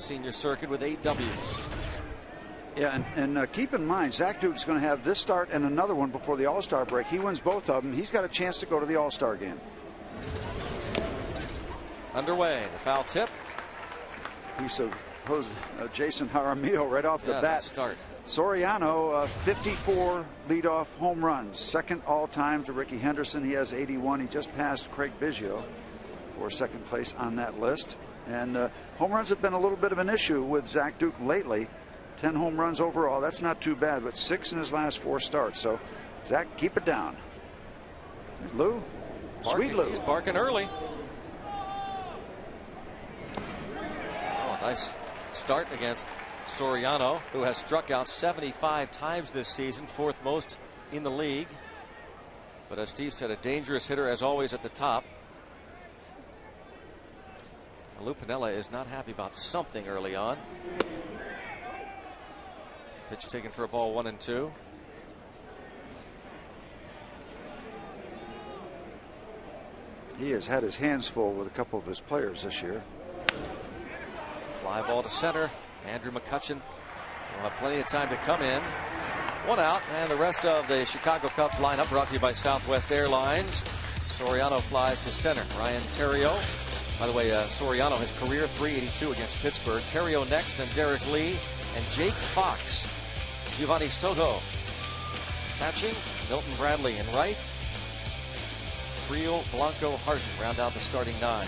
senior circuit with 8 W's. Yeah, and keep in mind, Zach Duke's going to have this start and another one before the All-Star break. He wins both of them. He's got a chance to go to the All-Star game. Underway, the foul tip. Piece of Jason Jaramillo right off the bat. Nice start. Soriano, 54 leadoff home runs, second all-time to Ricky Henderson. He has 81. He just passed Craig Biggio for second place on that list. And home runs have been a little bit of an issue with Zach Duke lately. 10 home runs overall. That's not too bad, but 6 in his last 4 starts. So, Zach, keep it down. Lou, sweet Lou. He's barking early. Oh, nice start against Soriano, who has struck out 75 times this season, 4th most in the league. But as Steve said, a dangerous hitter as always at the top. Lou Piniella is not happy about something early on. Pitch taken for a ball, 1-2. He has had his hands full with a couple of his players this year. Fly ball to center. Andrew McCutchen will have plenty of time to come in. 1 out, and the rest of the Chicago Cubs lineup brought to you by Southwest Airlines. Soriano flies to center. Ryan Theriot. By the way, Soriano, his career .382 against Pittsburgh. Theriot next, then Derek Lee and Jake Fox. Giovanni Soto catching. Milton Bradley in right. Friel, Blanco, Harden round out the starting 9.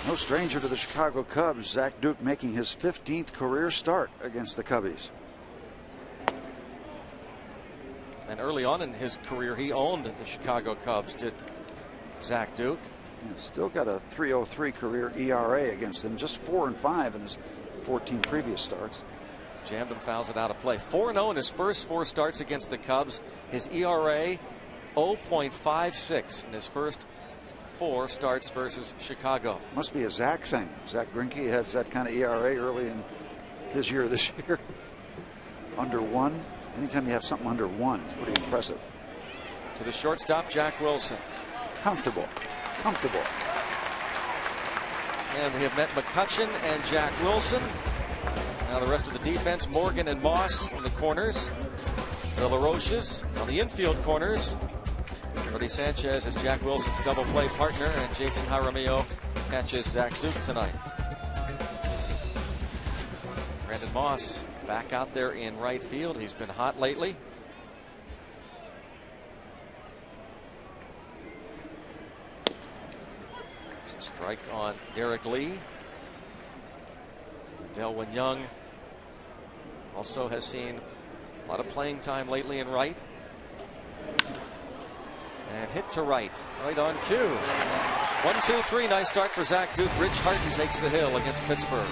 No stranger to the Chicago Cubs. Zach Duke making his 15th career start against the Cubbies. And early on in his career, he owned the Chicago Cubs, did Zach Duke. Yeah, still got a .303 career ERA against them. Just 4-5 in his 14 previous starts. Jammed him, fouls it out of play. 4-0 in his first 4 starts against the Cubs. His ERA 0.56 in his first 4 starts versus Chicago. Must be a Zach thing. Zach Greinke has that kind of ERA early in his year this year. Under 1. Anytime you have something under 1, it's pretty impressive. To the shortstop, Jack Wilson. Comfortable. Comfortable. And we have met McCutchen and Jack Wilson. Now the rest of the defense, Morgan and Moss in the corners. The LaRoches on the infield corners. Brody Sanchez is Jack Wilson's double play partner, and Jason Jaramillo catches Zach Duke tonight. Brandon Moss back out there in right field. He's been hot lately. Strike on Derek Lee. Delwyn Young also has seen a lot of playing time lately in right. And hit to right on cue. 1-2-3, nice start for Zach Duke. Rich Harden takes the hill against Pittsburgh.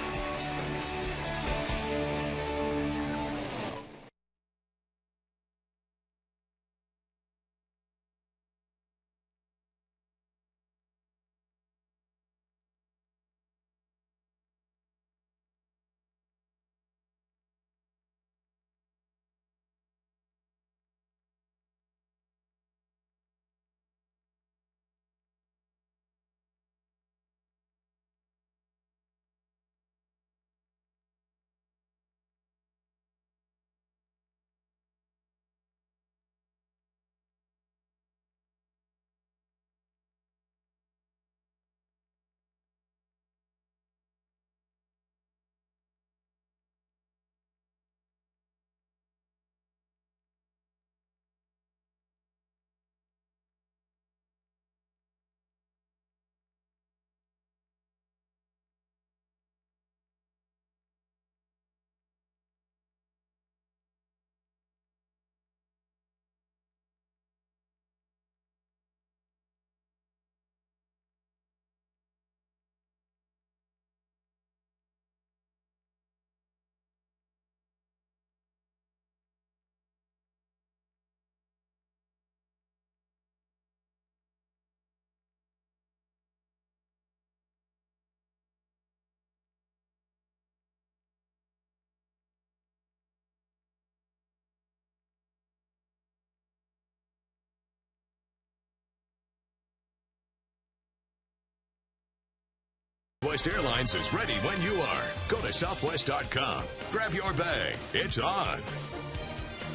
Southwest Airlines is ready when you are. Go to southwest.com. Grab your bag. It's on.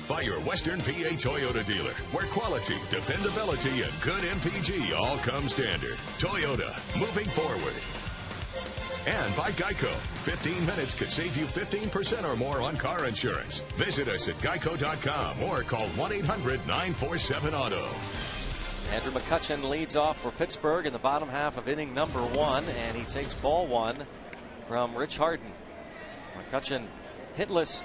By your Western PA Toyota dealer, where quality, dependability, and good MPG all come standard. Toyota, moving forward. And by Geico. 15 minutes could save you 15% or more on car insurance. Visit us at geico.com or call 1-800-947-AUTO. Andrew McCutchen leads off for Pittsburgh in the bottom half of inning number 1, and he takes ball 1 from Rich Harden. McCutchen hitless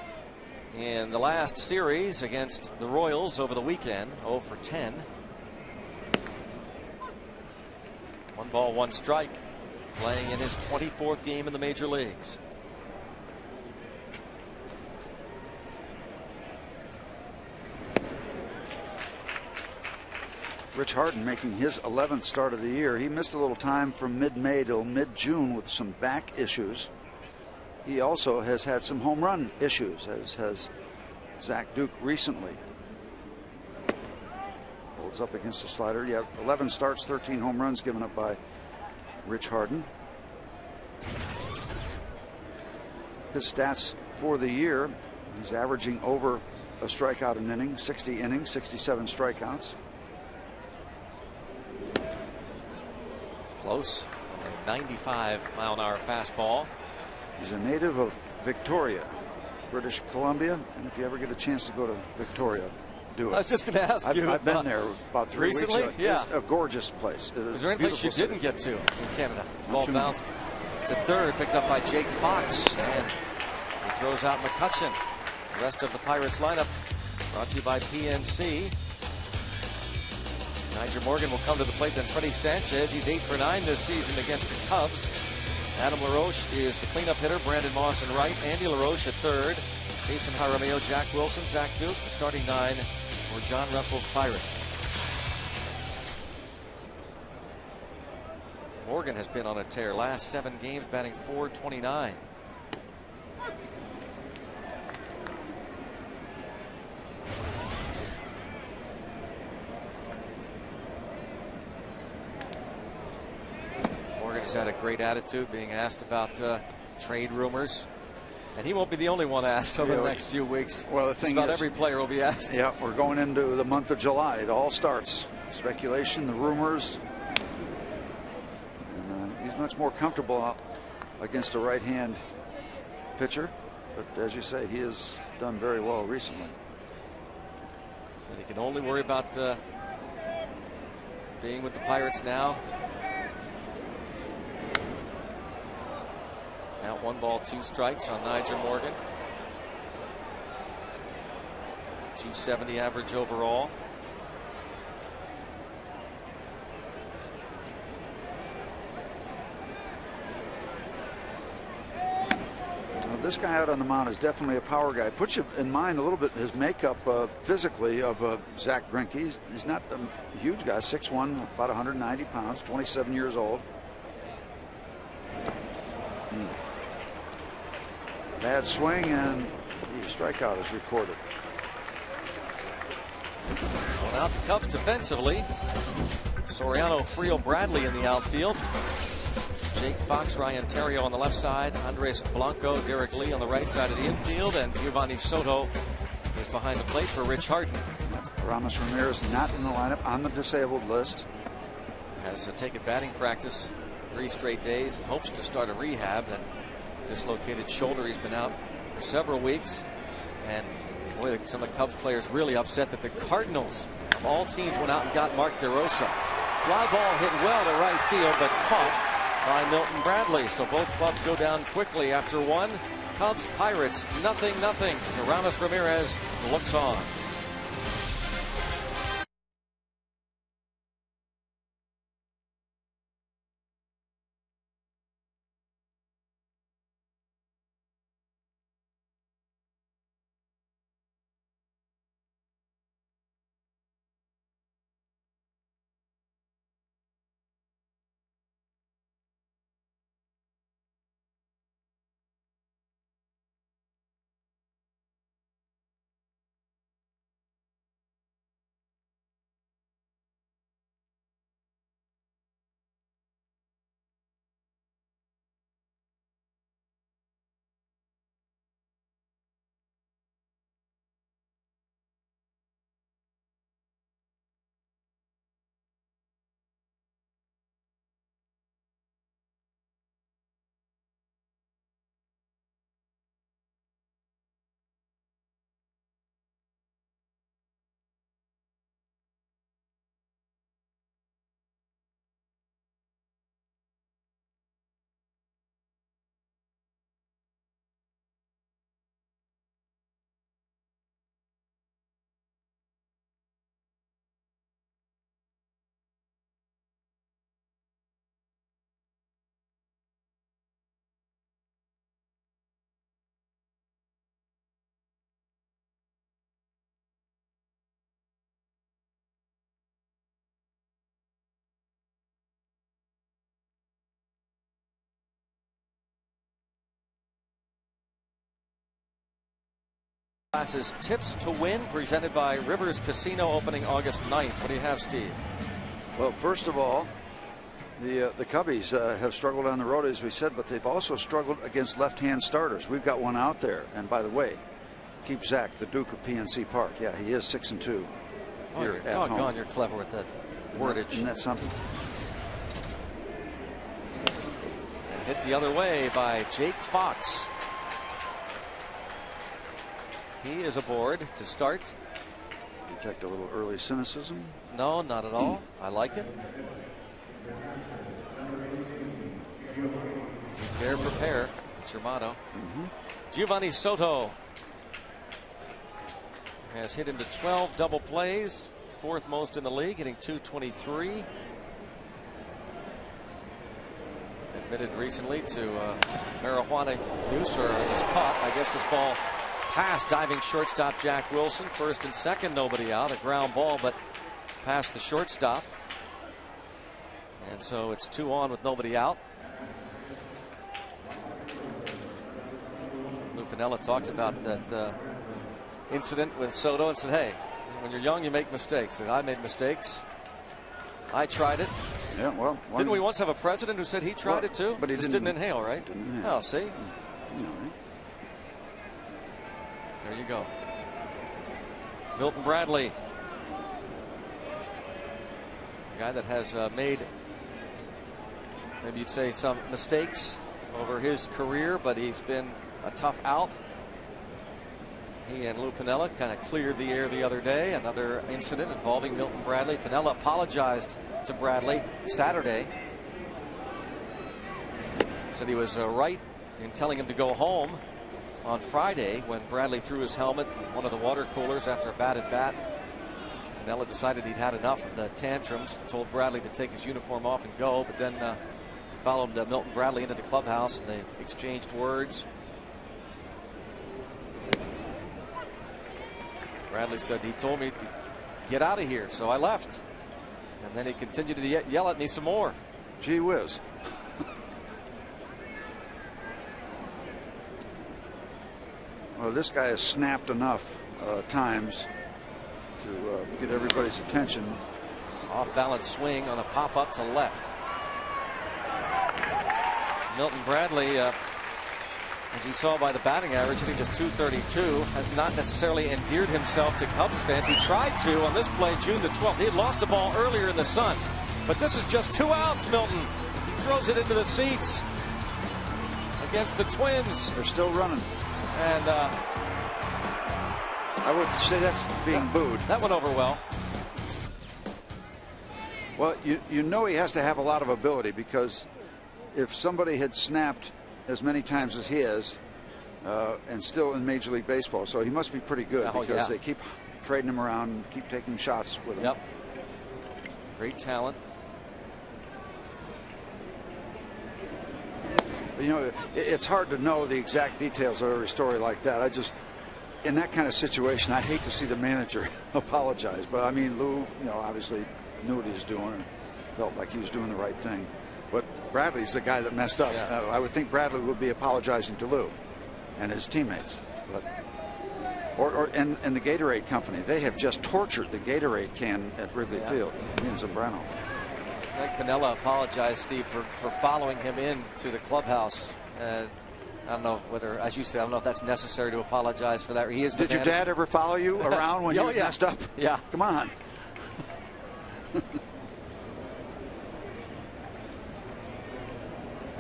in the last series against the Royals over the weekend, 0 for 10. 1 ball, 1 strike, playing in his 24th game in the major leagues. Rich Harden making his 11th start of the year. He missed a little time from mid-May till mid-June with some back issues. He also has had some home run issues, as has Zach Duke recently. Holds up against the slider. You have 11 starts, 13 home runs given up by Rich Harden. His stats for the year: he's averaging over a strikeout an inning, 60 innings, 67 strikeouts. Close. 95-mile-an-hour fastball. He's a native of Victoria, British Columbia, and if you ever get a chance to go to Victoria, do it. I was just going to ask you. I've been there about 3 recently? weeks. Yeah. It's a gorgeous place. Is there any place you didn't get to in Canada? Ball bounced to third, picked up by Jake Fox, and he throws out McCutchen. The rest of the Pirates lineup brought to you by PNC. Nyjer Morgan will come to the plate, then Freddie Sanchez. He's 8 for 9 this season against the Cubs. Adam LaRoche is the cleanup hitter. Brandon Moss in right. Andy LaRoche at third. Jason Jaramillo, Jack Wilson, Zach Duke, the starting 9 for John Russell's Pirates. Morgan has been on a tear. Last 7 games, batting .429. Morgan's had a great attitude, being asked about trade rumors. And he won't be the only one asked over the next few weeks. Well, the thing about is, every player will be asked. Yeah, we're going into the month of July. It all starts. Speculation, the rumors. And, he's much more comfortable out against a right-hand pitcher. But as you say, he has done very well recently. So he can only worry about being with the Pirates now. Now 1 ball, 2 strikes on Nyjer Morgan. 270 average overall. Now, this guy out on the mound is definitely a power guy. Puts you in mind a little bit his makeup physically of Zach Greinke. He's not a huge guy, 6'1", about 190 pounds, 27 years old. Bad swing, and the strikeout is recorded. Well, out the Cubs defensively. Soriano, Friel, Bradley in the outfield. Jake Fox, Ryan Terrio on the left side. Andres Blanco, Derek Lee on the right side of the infield. And Giovanni Soto is behind the plate for Rich Harden. Ramos Ramirez not in the lineup, on the disabled list. Has taken batting practice 3 straight days and hopes to start a rehab. That dislocated shoulder. He's been out for several weeks. And boy, some of the Cubs players really upset that the Cardinals of all teams went out and got Mark DeRosa. Fly ball hit well to right field, but caught by Milton Bradley. So both clubs go down quickly after 1. Cubs, Pirates, 0-0. So Ramos Ramirez looks on. Classes Tips to Win, presented by Rivers Casino, opening August 9th. What do you have, Steve? Well, first of all, the Cubbies have struggled on the road, as we said, but they've also struggled against left-hand starters. We've got one out there, and by the way, keep Zach, the Duke of PNC Park. Yeah, he is 6-2 here at home. Doggone, you're clever with that wordage. Isn't that something? And hit the other way by Jake Fox. He is aboard to start. Detect a little early cynicism. No, not at all. I like it. Prepare. That's your motto. Giovanni Soto has hit into 12 double plays, fourth most in the league, hitting .223. Admitted recently to marijuana use, or was caught. I guess this ball past diving shortstop Jack Wilson. First and second, nobody out. A ground ball, but past the shortstop. And so it's 2 on with nobody out. Lou Piniella talked about that incident with Soto and said, hey, when you're young, you make mistakes. And I made mistakes. I tried it. Yeah, well. Didn't we once have a president who said he tried it too? But he just didn't inhale, right? Didn't inhale. Oh, see? There you go. Milton Bradley. A guy that has made, maybe you'd say, some mistakes over his career, but he's been a tough out. He and Lou Piniella kind of cleared the air the other day. Another incident involving Milton Bradley. Piniella apologized to Bradley Saturday. Said he was right in telling him to go home on Friday when Bradley threw his helmet in one of the water coolers after a batted bat. Piniella decided he'd had enough of the tantrums, told Bradley to take his uniform off and go, but then followed Milton Bradley into the clubhouse and they exchanged words. Bradley said he told me to get out of here, so I left. And then he continued to yell at me some more. Gee whiz. Well, this guy has snapped enough times to get everybody's attention. Off balance swing on a pop up to left. Milton Bradley, as you saw by the batting average, hitting just .232, has not necessarily endeared himself to Cubs fans. He tried to on this play June the 12th. He had lost a ball earlier in the sun, but this is just 2 outs. Milton, he throws it into the seats against the Twins. They're still running. And I would say that's being booed. That went over well. Well, you know he has to have a lot of ability, because if somebody had snapped as many times as he has, and still in Major League Baseball, so he must be pretty good, because they keep trading him around and keep taking shots with him. Yep. Great talent. You know, it's hard to know the exact details of every story like that. In that kind of situation, I hate to see the manager apologize. But I mean, Lou, obviously knew what he was doing and felt like he was doing the right thing. But Bradley's the guy that messed up. Yeah. I would think Bradley would be apologizing to Lou and his teammates. But and the Gatorade company, they have just tortured the Gatorade can at Wrigley Field in Zambrano. I think Piniella apologized, Steve, for following him into the clubhouse. I don't know whether, as you said, I don't know if that's necessary to apologize for that. He is the Did your dad ever follow you around when you messed up? Yeah. Come on. In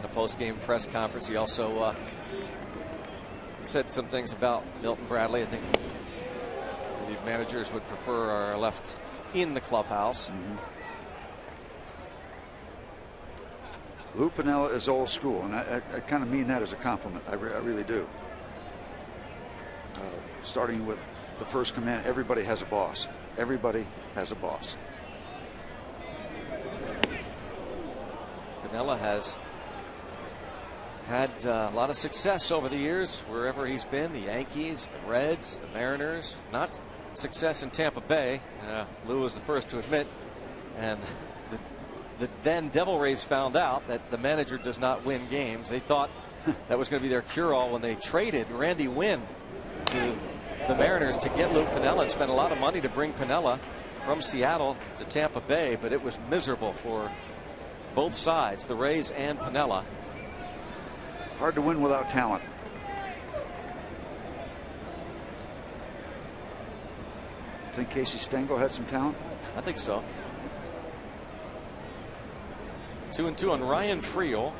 a post-game press conference, he also said some things about Milton Bradley. I think maybe managers would prefer our left in the clubhouse. Lou Piniella is old school, and I kind of mean that as a compliment. I really do. Starting with the first command, everybody has a boss. Everybody has a boss. Piniella has had a lot of success over the years wherever he's been. The Yankees, the Reds, the Mariners. Not success in Tampa Bay. Lou was the first to admit. And the then Devil Rays found out that the manager does not win games. They thought that was going to be their cure-all when they traded Randy Wynn to the Mariners to get Lou Piniella and spent a lot of money to bring Piniella from Seattle to Tampa Bay, but it was miserable for both sides, the Rays and Piniella. Hard to win without talent. Think Casey Stengel had some talent? I think so. 2-2 on Ryan Friel.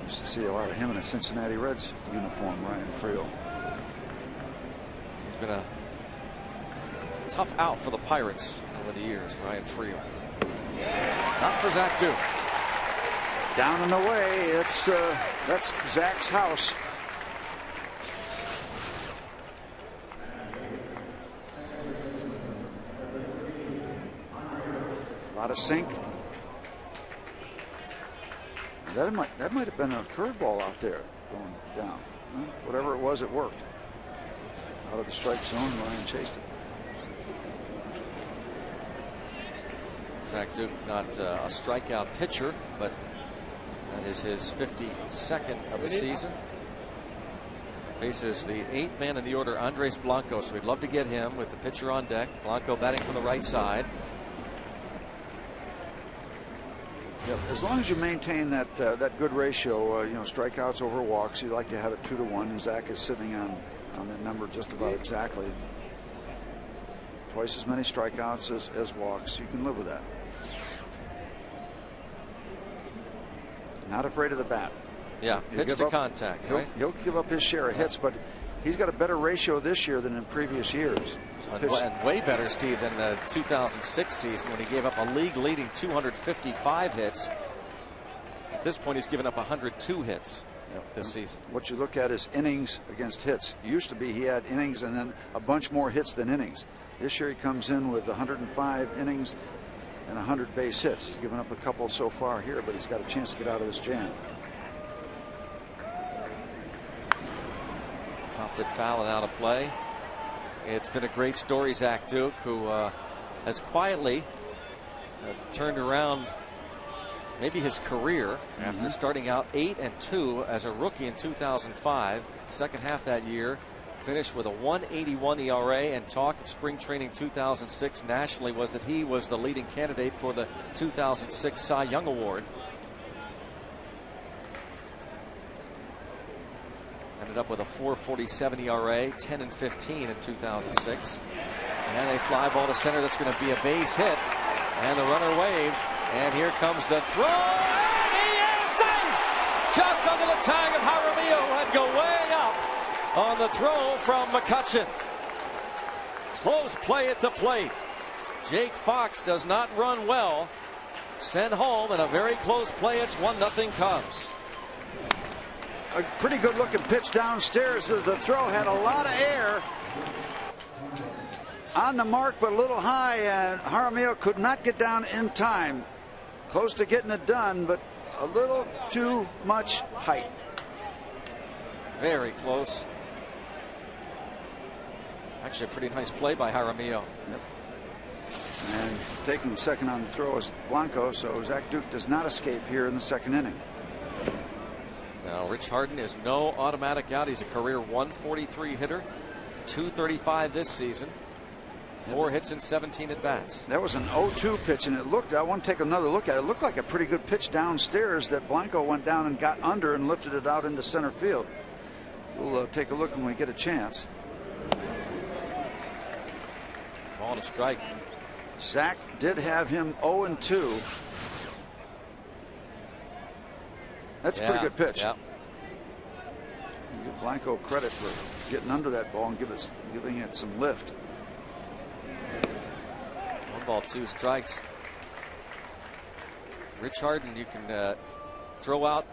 Used to see a lot of him in a Cincinnati Reds uniform, Ryan Friel. He's been a tough out for the Pirates over the years, Ryan Friel. Not for Zach Duke. Down and away. It's that's Zach's house. A lot of sink. That might have been a curveball out there going down. Well, whatever it was, it worked. Out of the strike zone, Ryan chased it. Zach Duke, not a strikeout pitcher, but that is his 52nd of the season. Faces the 8th man in the order, Andres Blanco. So we'd love to get him with the pitcher on deck. Blanco batting from the right side. Yep. As long as you maintain that that good ratio, you know, strikeouts over walks, you like to have it 2-1, and Zach is sitting on that number just about exactly. Twice as many strikeouts as walks. You can live with that. Not afraid of the bat. Yeah, pitch to contact. He'll give up his share of hits, but he's got a better ratio this year than in previous years. And way better, Steve, than the 2006 season when he gave up a league-leading 255 hits. At this point, he's given up 102 hits this season. What you look at is innings against hits. It used to be he had innings and then a bunch more hits than innings. This year he comes in with 105 innings and 100 base hits. He's given up a couple so far here, but he's got a chance to get out of this jam. Popped it foul and out of play. It's been a great story, Zach Duke, who has quietly turned around maybe his career after starting out 8-2 as a rookie in 2005. Second half that year, finished with a 1.81 ERA, and talk of spring training 2006 nationally was that he was the leading candidate for the 2006 Cy Young Award. Ended up with a 4.47 ERA, 10-15 in 2006. And a fly ball to center that's going to be a base hit. And the runner waved. And here comes the throw. And he is safe! Just under the tag of Jaramillo, and go way up on the throw from McCutchen. Close play at the plate. Jake Fox does not run well. Sent home in a very close play. It's 1-0 Cubs. A pretty good looking pitch downstairs. The throw had a lot of air on the mark, but a little high, and Jaramillo could not get down in time. Close to getting it done, but a little too much height. Very close. Actually, a pretty nice play by Jaramillo. Yep. And taking second on the throw is Blanco, so Zach Duke does not escape here in the second inning. Now, Rich Harden is no automatic out. He's a career 143 hitter, 235 this season, 4 hits and 17 at bats. That was an 0-2 pitch, and it looked, I want to take another look at it. It looked like a pretty good pitch downstairs that Blanco went down and got under and lifted it out into center field. We'll take a look when we get a chance. Ball to strike. Zach did have him 0-2. That's a pretty good pitch. Yeah. Give Blanco credit for getting under that ball and giving it some lift. 1 ball, 2 strikes. Rich Harden, you can throw out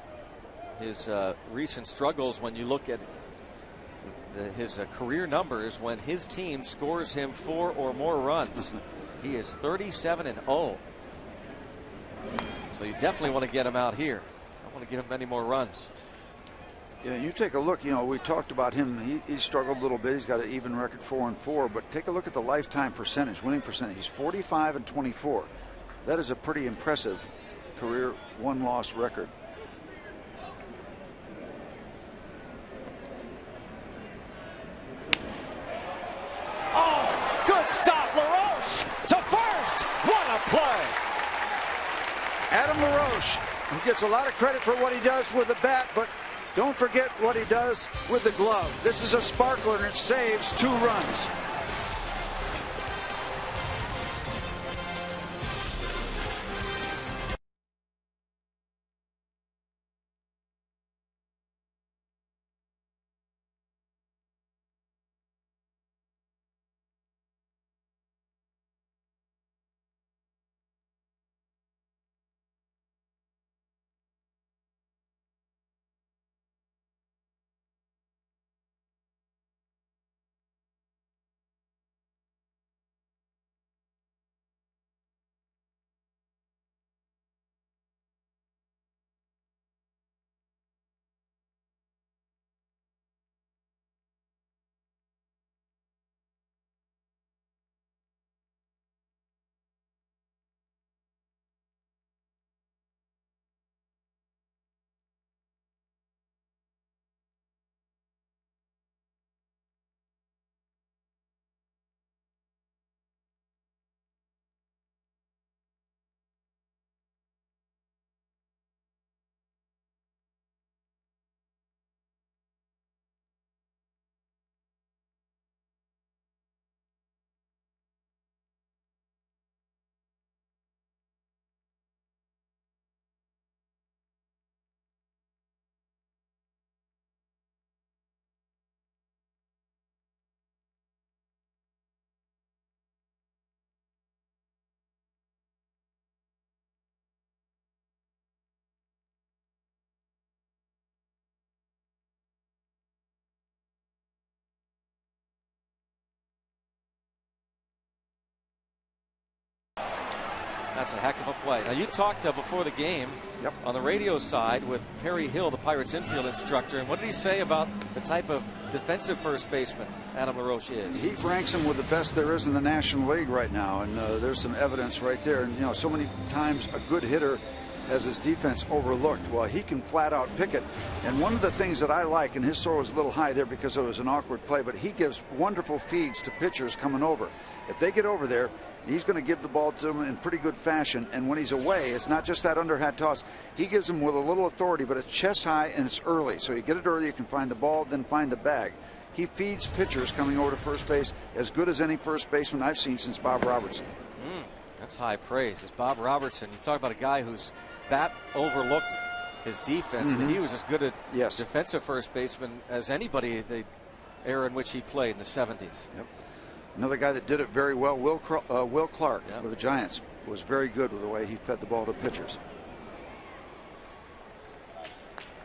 his recent struggles when you look at his career numbers when his team scores him 4 or more runs. He is 37-0. So you definitely want to get him out here. I want to get him many more runs. Yeah, you take a look, you know, we talked about him. He struggled a little bit. He's got an even record 4-4, but take a look at the lifetime percentage, winning percentage. He's 45-24. That is a pretty impressive career 1-loss record. LaRoche, who gets a lot of credit for what he does with the bat, but don't forget what he does with the glove. This is a sparkler, and it saves 2 runs. That's a heck of a play. Now, you talked before the game on the radio side with Perry Hill, the Pirates infield instructor, and what did he say about the type of defensive first baseman Adam LaRoche is? He ranks him with the best there is in the National League right now, and there's some evidence right there. And, you know, so many times a good hitter has his defense overlooked. Well, he can flat out pick it. And one of the things that I like, and his throw was a little high there because it was an awkward play, but he gives wonderful feeds to pitchers coming over. If they get over there, he's going to give the ball to them in pretty good fashion. And when he's away, it's not just that underhand toss. He gives them with a little authority, but it's chest high and it's early. So you get it early, you can find the ball, then find the bag. He feeds pitchers coming over to first base as good as any first baseman I've seen since Bob Robertson. That's high praise. Because Bob Robertson, you talk about a guy whose bat overlooked his defense. He was as good a defensive first baseman as anybody the era in which he played in the 70s. Another guy that did it very well, Will Clark with the Giants, was very good with the way he fed the ball to pitchers.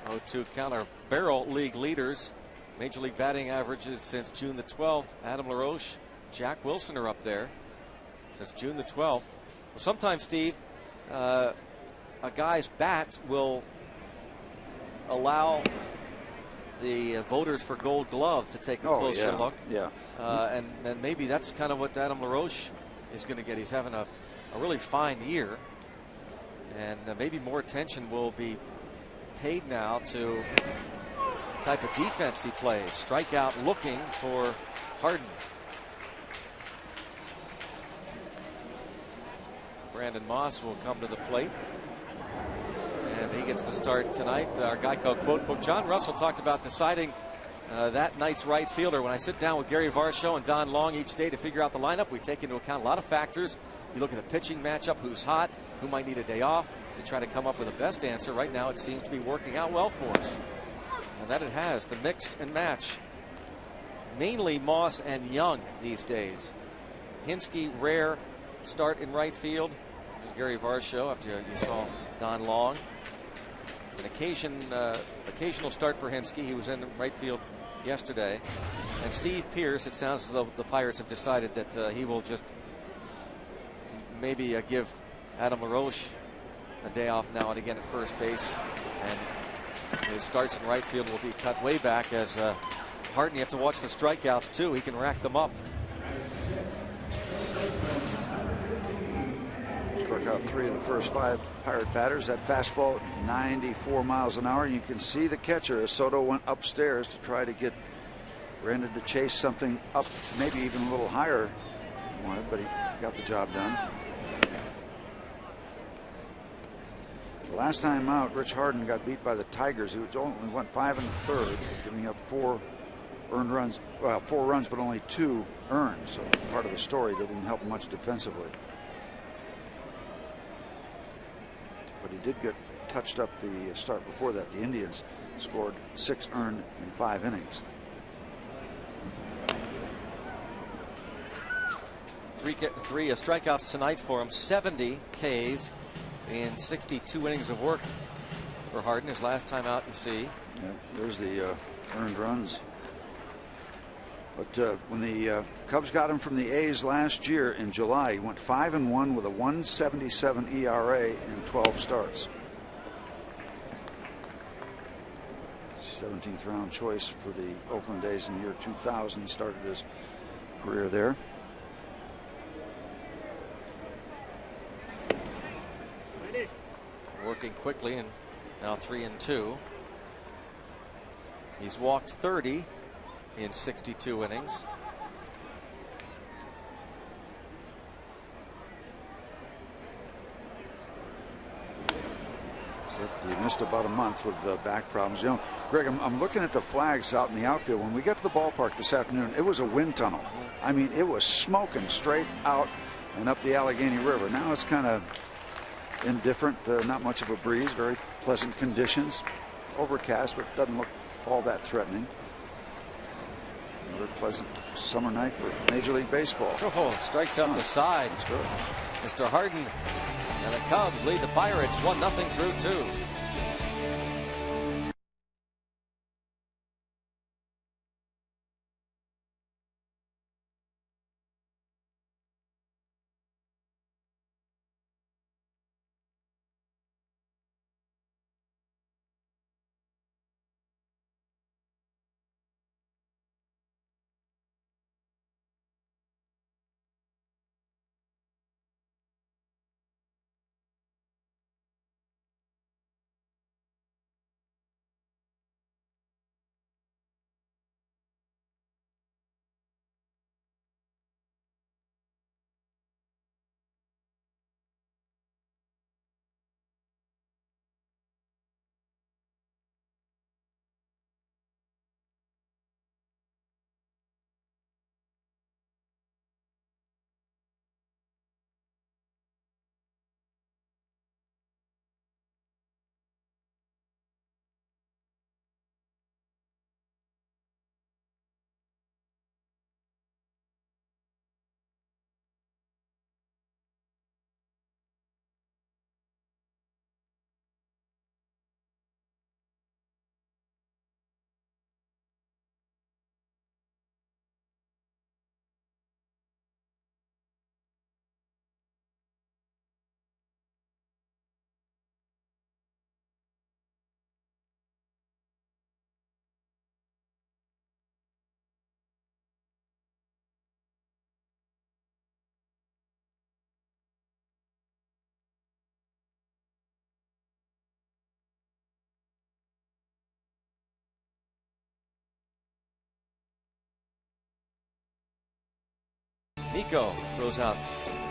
0-2 counter. Barrel league leaders, major league batting averages since June the 12th. Adam LaRoche, Jack Wilson are up there since June the 12th. Well, sometimes, Steve, a guy's bat will allow the voters for Gold Glove to take a closer look. And maybe that's kind of what Adam LaRoche is going to get. He's having a really fine year, and maybe more attention will be paid now to the type of defense he plays. Strikeout looking for Harden. Brandon Moss will come to the plate, and he gets the start tonight. Our Geico quote book. John Russell talked about deciding that night's right fielder. When I sit down with Gary Varsho and Don Long each day to figure out the lineup, we take into account a lot of factors. You look at the pitching matchup, who's hot, who might need a day off, to try to come up with the best answer. Right now it seems to be working out well for us, and that it has. The mix and match, mainly Moss and Young these days. Hinske, rare start in right field. There's Gary Varsho after you saw Don Long. An occasional start for Hinske. He was in right field yesterday. And Steve Pearce, it sounds as though the Pirates have decided that he will just maybe give Adam LaRoche a day off now and again at first base. And his starts in right field will be cut way back, as Harden, you have to watch the strikeouts too. He can rack them up. Struck out 3 of the first 5 Pirate batters. That fastball 94 miles an hour. And you can see the catcher as Soto went upstairs to try to get Brandon to chase something up, maybe even a little higher but he got the job done. The last time out, Rich Harden got beat by the Tigers, who only went 5 1/3, giving up 4 earned runs. Well, 4 runs, but only 2 earned. So part of the story, they didn't help much defensively. But he did get touched up the start before that. The Indians scored 6 earned in 5 innings. 3 strikeouts tonight for him. 70 Ks in 62 innings of work for Harden. His last time out, you see. Yeah, there's the earned runs. But when the Cubs got him from the A's last year in July, he went 5 1 with a 1.77 ERA in 12 starts. 17th round choice for the Oakland A's in the year 2000. He started his career there. Working quickly, and now 3-2. He's walked 30 in 62 innings. He missed about a month with back problems. You know, Greg, I'm looking at the flags out in the outfield. When we got to the ballpark this afternoon, it was a wind tunnel. I mean, it was smoking straight out and up the Allegheny River. Now it's kind of indifferent, not much of a breeze, very pleasant conditions. Overcast, but doesn't look all that threatening. Another pleasant summer night for Major League Baseball. Oh, strikes out the side. That's good. Mr. Harden and the Cubs lead the Pirates 1-0 through 2. Nico throws out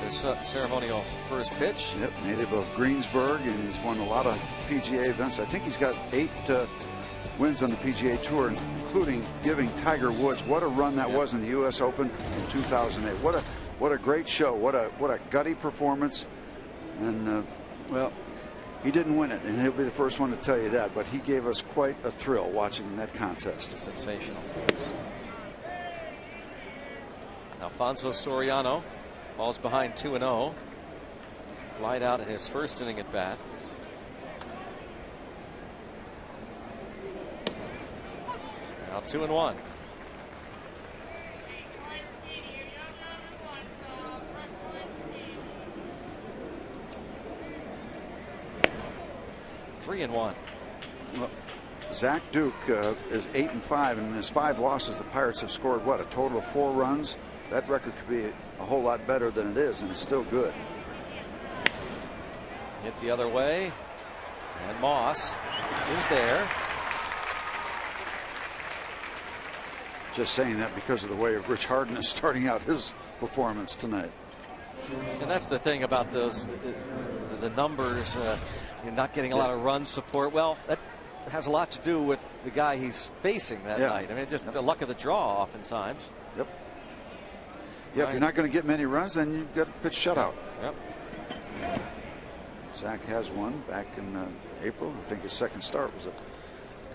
the ceremonial first pitch. Yep, native of Greensburg, and he's won a lot of PGA events. I think he's got 8 wins on the PGA Tour, including giving Tiger Woods what a run that was in the U.S. Open in 2008. What a great show. What a gutty performance. And well, he didn't win it, and he'll be the first one to tell you that. But he gave us quite a thrill watching that contest. Sensational. Alfonso Soriano falls behind 2-0. Flied out in his first inning at bat. Now 2-1. Three and 1. Well, Zach Duke is 8-5, and in his 5 losses, the Pirates have scored what, a total of 4 runs. That record could be a whole lot better than it is, and it's still good. Hit the other way, and Moss is there. Just saying that because of the way Rich Harden is starting out his performance tonight. And that's the thing about those, the numbers. You're not getting a lot of run support. Well, that has a lot to do with the guy he's facing that night. I mean, just the luck of the draw oftentimes. Yep. Yeah, if you're not going to get many runs, then you've got to pitch shutout. Yep. Zach has one back in April. I think his second start was a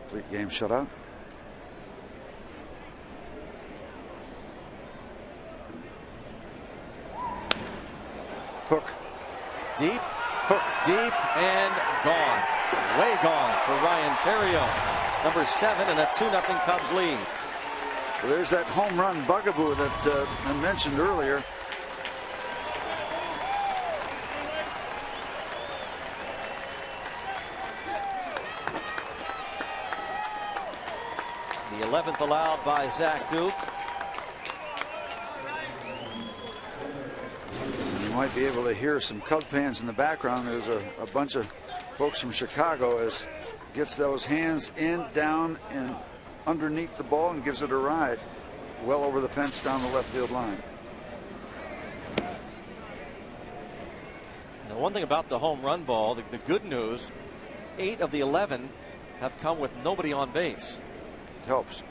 complete game shutout. Hook. Deep. Hook. Deep and gone. Way gone for Ryan Theriot. Number 7 and a 2-0 Cubs lead. Well, there's that home run bugaboo that I mentioned earlier. The 11th allowed by Zach Duke. You might be able to hear some Cub fans in the background. There's a bunch of folks from Chicago as gets those hands in, down, and underneath the ball and gives it a ride well over the fence down the left field line. The one thing about the home run ball, the good news, 8 of the 11 have come with nobody on base. Helps.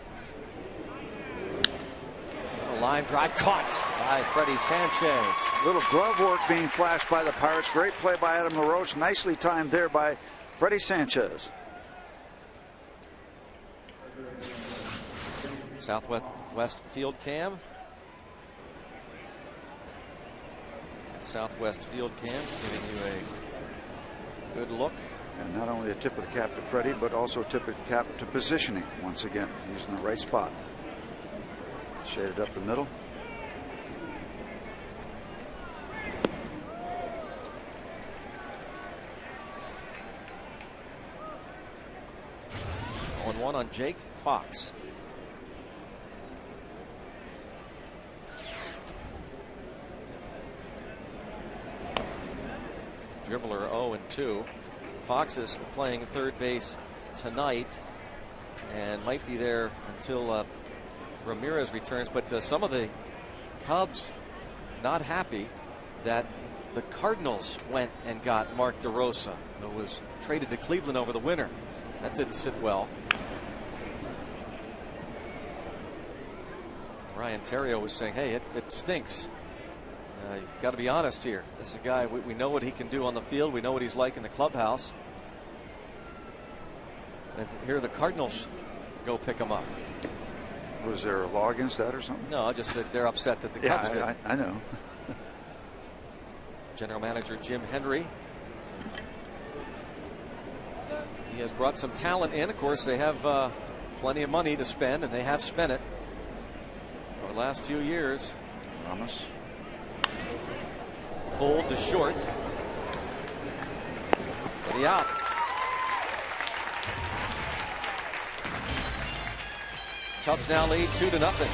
A line drive caught by Freddie Sanchez. Little glove work being flashed by the Pirates. Great play by Adam LaRoche. Nicely timed there by Freddie Sanchez. Southwest field cam. Southwest field cam giving you a good look. And not only a tip of the cap to Freddie, but also a tip of the cap to positioning once again, using the right spot. Shaded up the middle. On 1 on Jake Fox. Dribbler 0-2. Fox is playing third base tonight and might be there until Ramirez returns. But some of the Cubs not happy that the Cardinals went and got Mark DeRosa, who was traded to Cleveland over the winter. That didn't sit well. Ryan Theriot was saying, hey, it stinks. You've got to be honest here. This is a guy, we know what he can do on the field. We know what he's like in the clubhouse. And here the Cardinals go pick him up. Was there a law against that or something? No, just that they're upset that the Cubs did. I know. General manager Jim Hendry. He has brought some talent in. Of course, they have plenty of money to spend, and they have spent it over the last few years. Ramos. Pulled to short. For the out. Cubs now lead 2-0.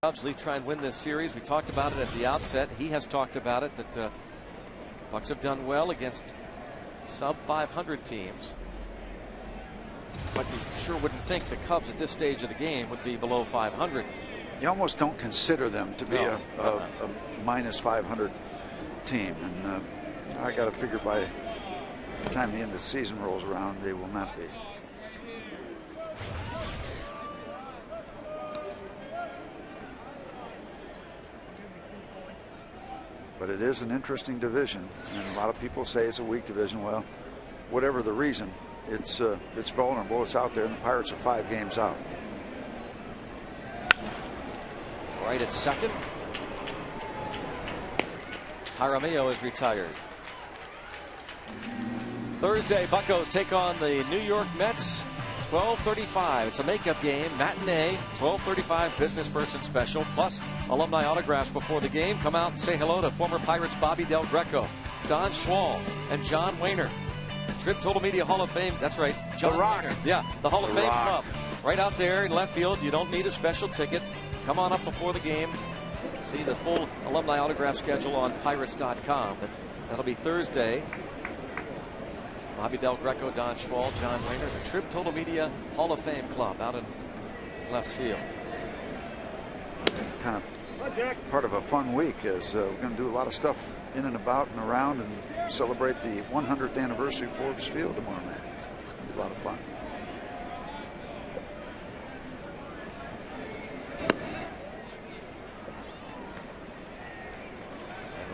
Cubs least try and win this series. We talked about it at the outset. He has talked about it that Bucks have done well against sub 500 teams. But you sure wouldn't think the Cubs at this stage of the game would be below 500. You almost don't consider them to be a minus 500 team. And I got to figure by the time the end of the season rolls around, they will not be. But it is an interesting division, and a lot of people say it's a weak division. Well, whatever the reason, it's vulnerable. It's out there, and the Pirates are 5 games out. Right at second. Jaramillo is retired. Thursday, Buccos take on the New York Mets. 12:35. It's a makeup game, matinee, 12:35 business person special, plus alumni autographs before the game. Come out and say hello to former Pirates Bobby Del Greco, Don Schwal, and John Wehner. Trib Total Media Hall of Fame. That's right, John Wehner. Yeah, the Hall of Fame Club. Right out there in left field. You don't need a special ticket. Come on up before the game. See the full alumni autograph schedule on Pirates.com. That'll be Thursday. Bobby Del Greco, Don Schwal, John Wehner, the Trib Total Media Hall of Fame Club out in left field. Kind of part of a fun week, as we're going to do a lot of stuff in and about and around and celebrate the 100th anniversary of Forbes Field tomorrow night. It's going to be a lot of fun.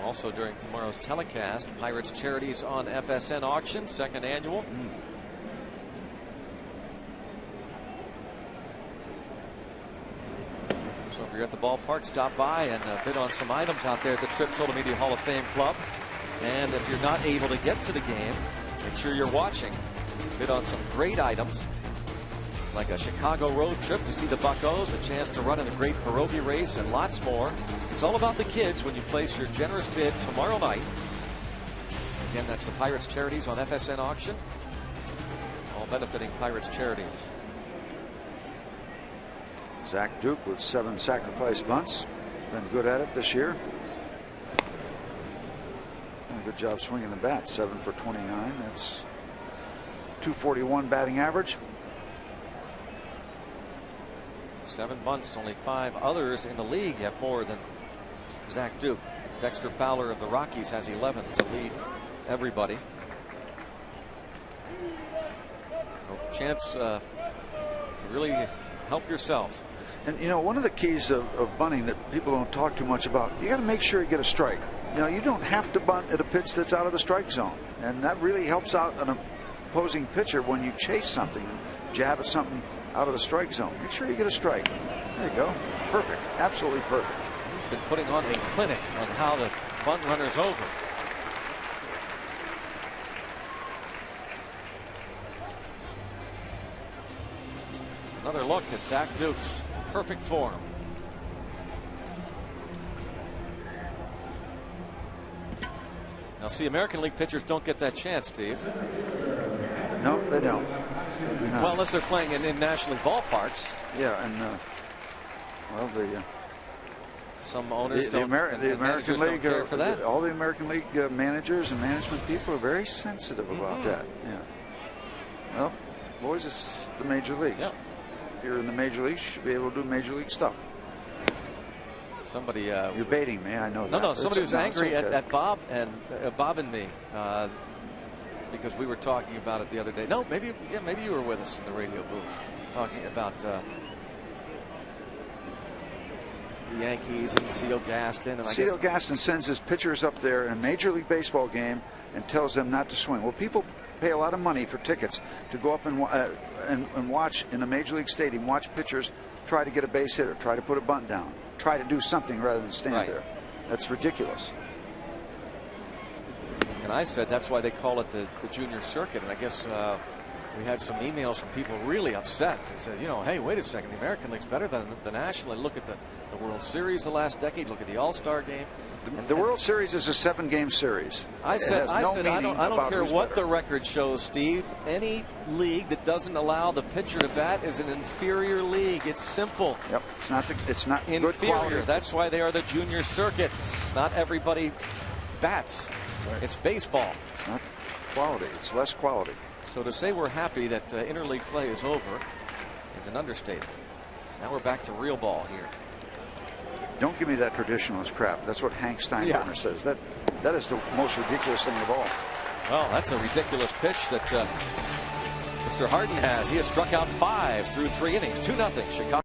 Also during tomorrow's telecast, Pirates Charities on FSN auction, 2nd annual. So if you're at the ballpark, stop by and bid on some items out there at the Trib Total Media Hall of Fame Club. And if you're not able to get to the game, make sure you're watching. Bid on some great items, like a Chicago road trip to see the Buccos, a chance to run in the Great Pierogi Race, and lots more. It's all about the kids when you place your generous bid tomorrow night. Again, that's the Pirates Charities on FSN auction. All benefiting Pirates Charities. Zach Duke with 7 sacrifice bunts. Been good at it this year. Done a good job swinging the bat. 7 for 29. That's .241 batting average. 7 bunts. Only 5 others in the league have more than Zach Duke. Dexter Fowler of the Rockies has 11 to lead everybody. A chance to really help yourself. And you know, one of the keys of bunting that people don't talk too much about, you got to make sure you get a strike. You know, you don't have to bunt at a pitch that's out of the strike zone, and that really helps out an opposing pitcher when you chase something and jab at something out of the strike zone. Make sure you get a strike. There you go. Perfect. Absolutely perfect. He's been putting on a clinic on how to bunt runners over. Another look at Zach Duke's perfect form. Now, see, American League pitchers don't get that chance, Steve. No, they don't. They do not. Well, unless they're playing in National League ballparks. Yeah, and well, some owners the American League, care for that. All the American League managers and management people are very sensitive about that. Yeah. Well, boys, it's the major leagues. Yeah. If you're in the major leagues, you should be able to do major league stuff. Somebody. You're baiting me. I know that. No. Somebody was angry okay. at Bob and me because we were talking about it the other day. No, maybe you were with us in the radio booth talking about the Yankees and Cito Gaston. And Cito Gaston sends his pitchers up there in a Major League Baseball game and tells them not to swing. Well, people pay a lot of money for tickets to go up and watch in a Major League stadium, watch pitchers try to get a base hit or try to put a bunt down, try to do something rather than stand there. That's ridiculous. And I said that's why they call it the junior circuit. And I guess We had some emails from people really upset. They said, you know, hey, wait a second, the American League's better than the National League. Look at the World Series the last decade. Look at the All-Star game. The World Series is a 7-game series. I said, I don't care what better. the record shows, Steve. Any league that doesn't allow the pitcher to bat is an inferior league. It's simple. Yep, it's not inferior. Good quality. That's why they are the junior circuit. It's not everybody bats. Right. It's baseball. It's not quality. It's less quality. So to say we're happy that interleague play is over is an understatement. Now we're back to real ball here. Don't give me that traditionalist crap. That's what Hank Steinbrenner says. That is the most ridiculous thing of all. Well, that's a ridiculous pitch that Mr. Harden has. He has struck out 5 through 3 innings. 2-0 Chicago.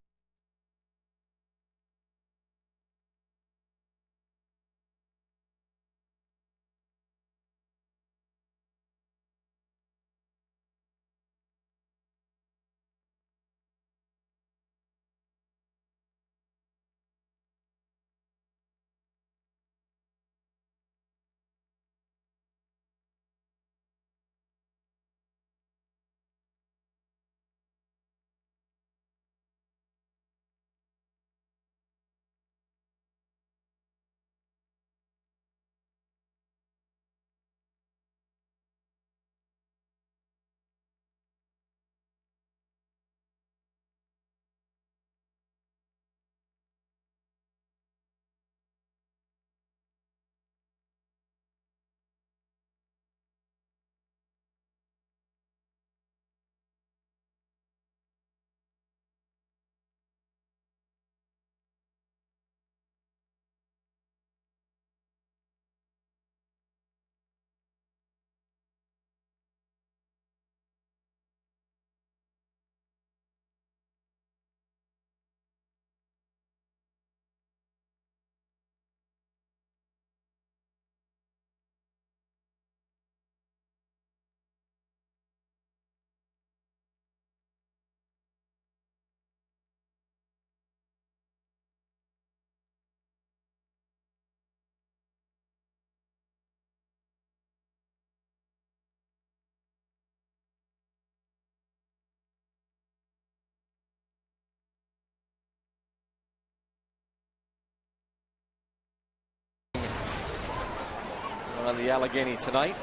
On the Allegheny tonight.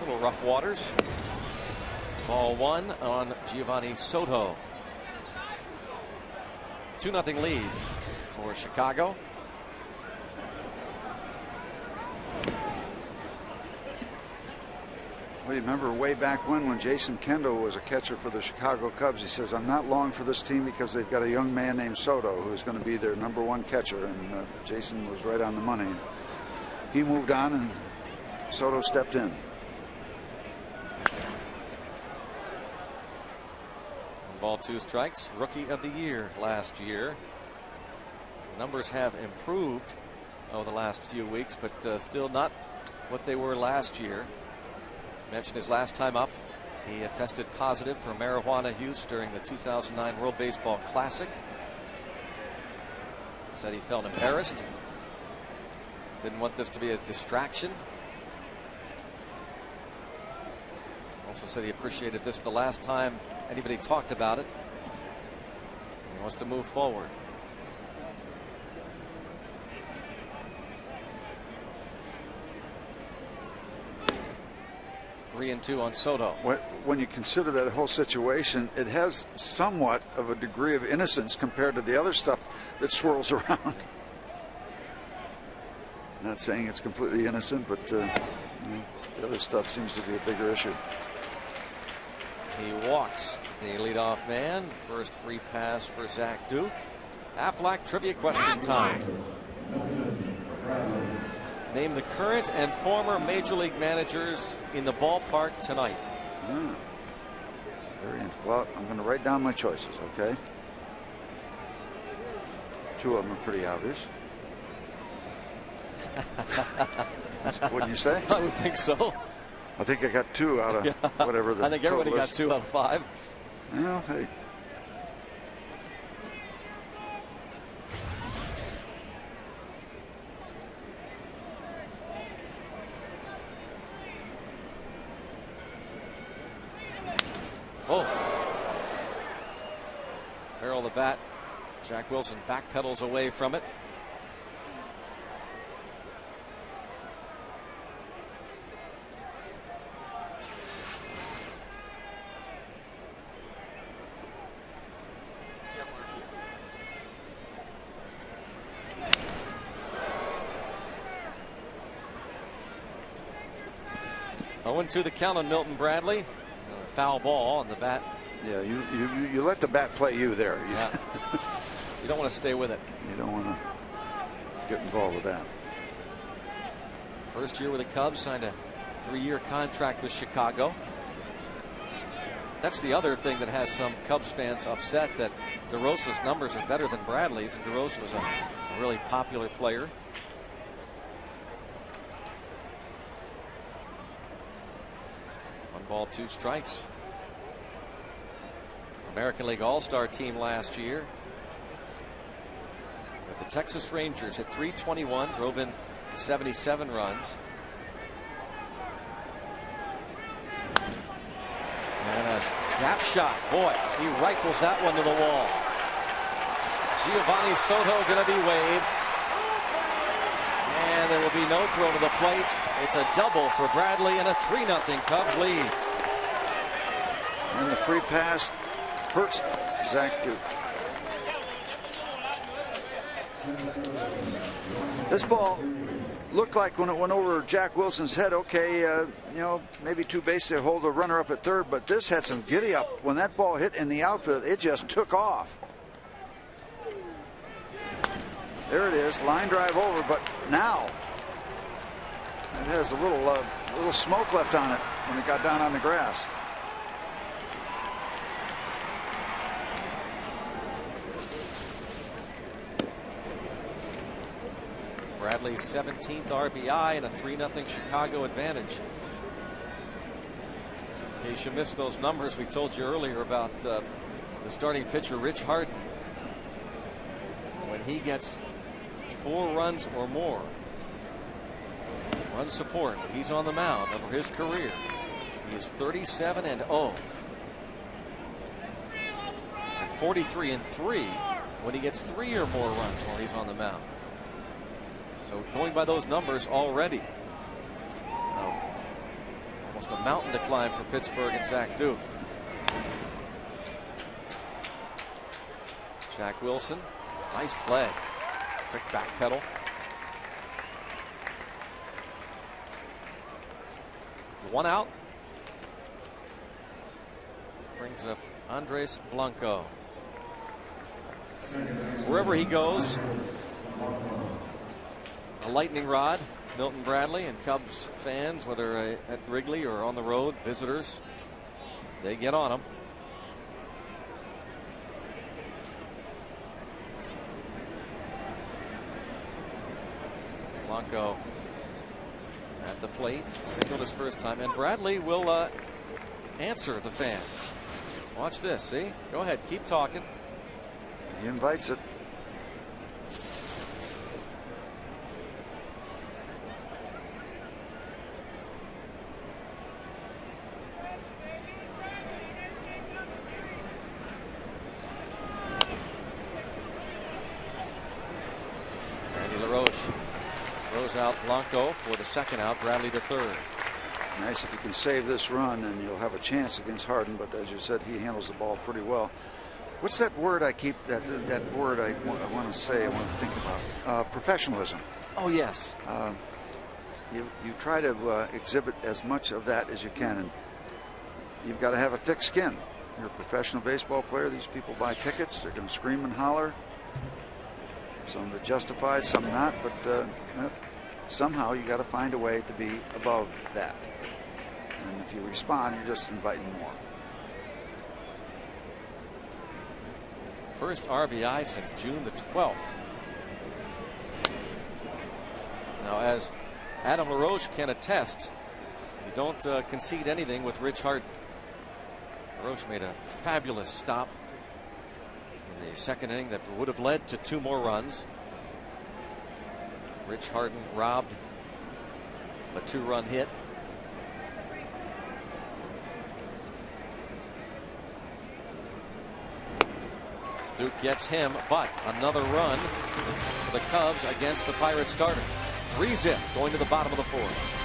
Little rough waters. Ball 1 on Giovanni Soto. 2-0 lead for Chicago. Well, you remember way back when Jason Kendall was a catcher for the Chicago Cubs. He says, I'm not long for this team because they've got a young man named Soto who's going to be their #1 catcher. And Jason was right on the money. He moved on and Soto stepped in. Ball 2 strikes. Rookie of the year last year. Numbers have improved over the last few weeks, but still not what they were last year. Mentioned his last time up, he tested positive for marijuana use during the 2009 World Baseball Classic. Said he felt embarrassed. Didn't want this to be a distraction. Also said he appreciated this the last time anybody talked about it. He wants to move forward. 3-2 on Soto. When you consider that whole situation, it has somewhat of a degree of innocence compared to the other stuff that swirls around. Not saying it's completely innocent, but the other stuff seems to be a bigger issue. He walks the leadoff man. First free pass for Zach Duke. Aflac trivia question time. Name the current and former Major League managers in the ballpark tonight. Very interesting. Well, I'm going to write down my choices, okay? 2 of them are pretty obvious. Wouldn't you say? I would think so. I think I got 2 out of whatever the I think everybody got is. 2 out of 5. Well, hey. the bat. Jack Wilson backpedals away from it. To the count on Milton Bradley. Foul ball on the bat. Yeah, you let the bat play you there. Yeah. You don't want to stay with it. You don't want to get involved with that. First year with the Cubs, signed a 3-year contract with Chicago. That's the other thing that has some Cubs fans upset, that DeRosa's numbers are better than Bradley's, and DeRosa was a really popular player. Ball, 2 strikes. American League All-Star team last year. But the Texas Rangers hit .321, drove in 77 runs. And a gap shot. Boy, he rifles that one to the wall. Giovanni Soto going to be waved. And there will be no throw to the plate. It's a double for Bradley and a 3-0 Cubs lead. And the free pass hurts Zach Duke. This ball looked like, when it went over Jack Wilson's head, okay, you know, maybe 2 bases, they hold a runner up at third, but this had some giddy up. When that ball hit in the outfield, it just took off. There it is, line drive over, but now it has a little smoke left on it when it got down on the grass. Bradley's 17th RBI and a 3-0 Chicago advantage. In case you missed those numbers we told you earlier about the starting pitcher Rich Harden. When he gets 4 runs or more, run support, he's on the mound over his career. He is 37-0 and 43-3 when he gets 3 or more runs while he's on the mound. So going by those numbers already, almost a mountain to climb for Pittsburgh and Zach Duke. Jack Wilson, nice play, quick back pedal. One out. Brings up Andres Blanco. Wherever he goes, a lightning rod. Milton Bradley and Cubs fans, whether at Wrigley or on the road, visitors, they get on him. Blanco at the plate, singled his first time, and Bradley will answer the fans. Watch this, see? Go ahead, keep talking. He invites it. Out Blanco for the second out, Bradley to third. Nice if you can save this run, and you'll have a chance against Harden, but as you said, he handles the ball pretty well. What's that word I keep, that word I want to say, I want to think about? Professionalism. Oh, yes. You try to exhibit as much of that as you can, and you've got to have a thick skin. You're a professional baseball player. These people buy tickets. They're going to scream and holler. Some of it justified, some not, but somehow you got to find a way to be above that. And if you respond, you're just inviting more. First RBI since June the 12th. Now, as Adam LaRoche can attest, you don't concede anything with Rich Harden. LaRoche made a fabulous stop in the second inning that would have led to 2 more runs. Rich Harden robbed a 2-run hit. Duke gets him, but another run for the Cubs against the Pirates starter. 3-zip going to the bottom of the fourth.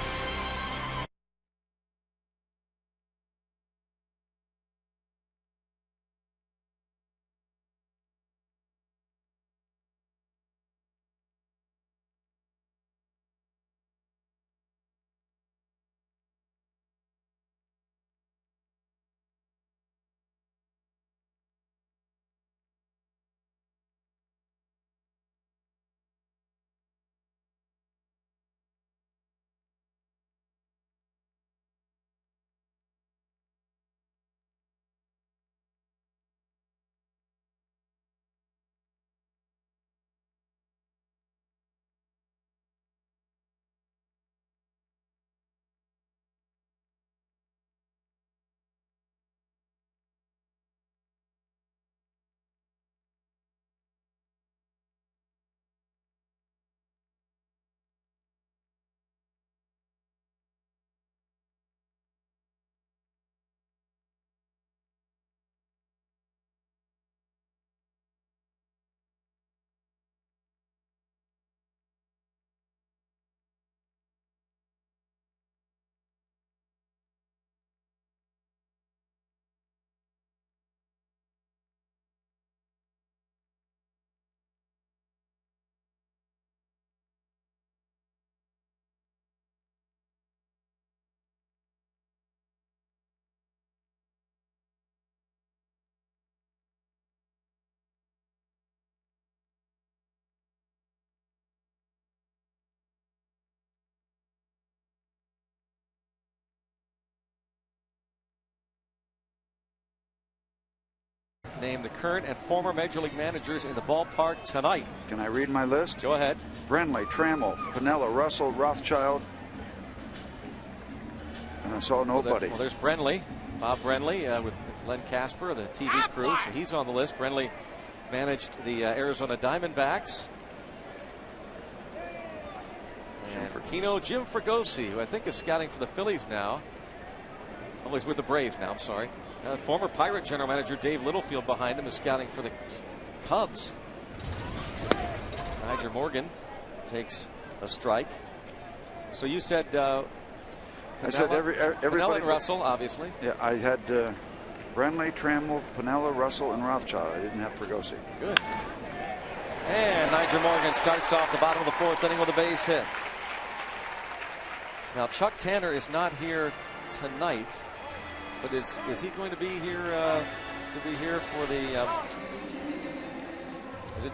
Name the current and former Major League managers in the ballpark tonight. Can I read my list? Go ahead. Brenly, Trammell, Piniella, Russell, Rothschild. And I saw nobody. Well, there's Brenly, Bob Brenly with Len Casper, the TV crew. So he's on the list. Brenly managed the Arizona Diamondbacks. And for Jim Fregosi, who I think is scouting for the Phillies now. Oh, he's with the Braves now, I'm sorry. Former Pirate general manager Dave Littlefield behind him is scouting for the Cubs. Nyjer Morgan takes a strike. So you said Piniella, I said everybody and Russell, obviously. Yeah, I had Brenly, Trammell, Piniella, Russell, and Rothschild. I didn't have Fregosi. Good. And Nyjer Morgan starts off the bottom of the fourth inning with a base hit. Now Chuck Tanner is not here tonight. But is he going to be here for the is it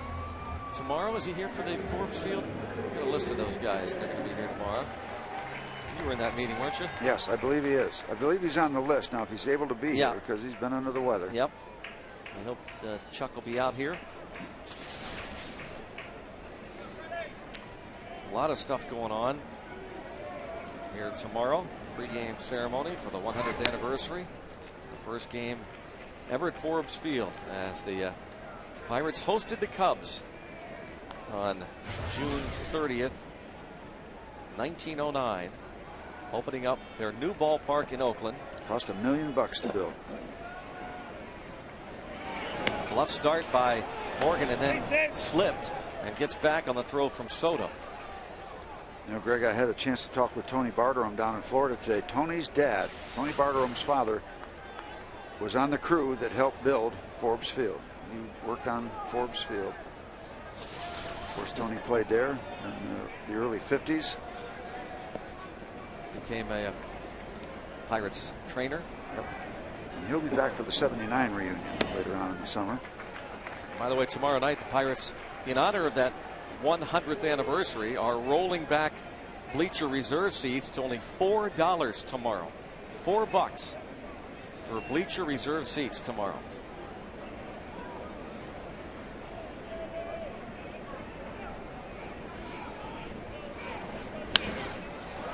tomorrow? Is he here for the Forbes Field? I've got a list of those guys that are going to be here tomorrow. You were in that meeting, weren't you? Yes, I believe he is. I believe he's on the list now if he's able to be here because he's been under the weather. Yep. I hope Chuck will be out here. A lot of stuff going on here tomorrow. Pre-game ceremony for the 100th anniversary. The first game ever at Forbes Field as the Pirates hosted the Cubs on June 30th, 1909, opening up their new ballpark in Oakland. Cost $1 million to build. Bluff start by Morgan and then slipped and gets back on the throw from Soto. You know, Greg, I had a chance to talk with Tony Barterom down in Florida today. Tony's dad, Tony Barterom's father, was on the crew that helped build Forbes Field. He worked on Forbes Field. Of course, Tony played there in the early 50s. Became a Pirates trainer. Yep. And he'll be back for the '79 reunion later on in the summer. By the way, tomorrow night, the Pirates, in honor of that 100th anniversary, are rolling back bleacher reserve seats to only $4 tomorrow. $4 for bleacher reserve seats tomorrow.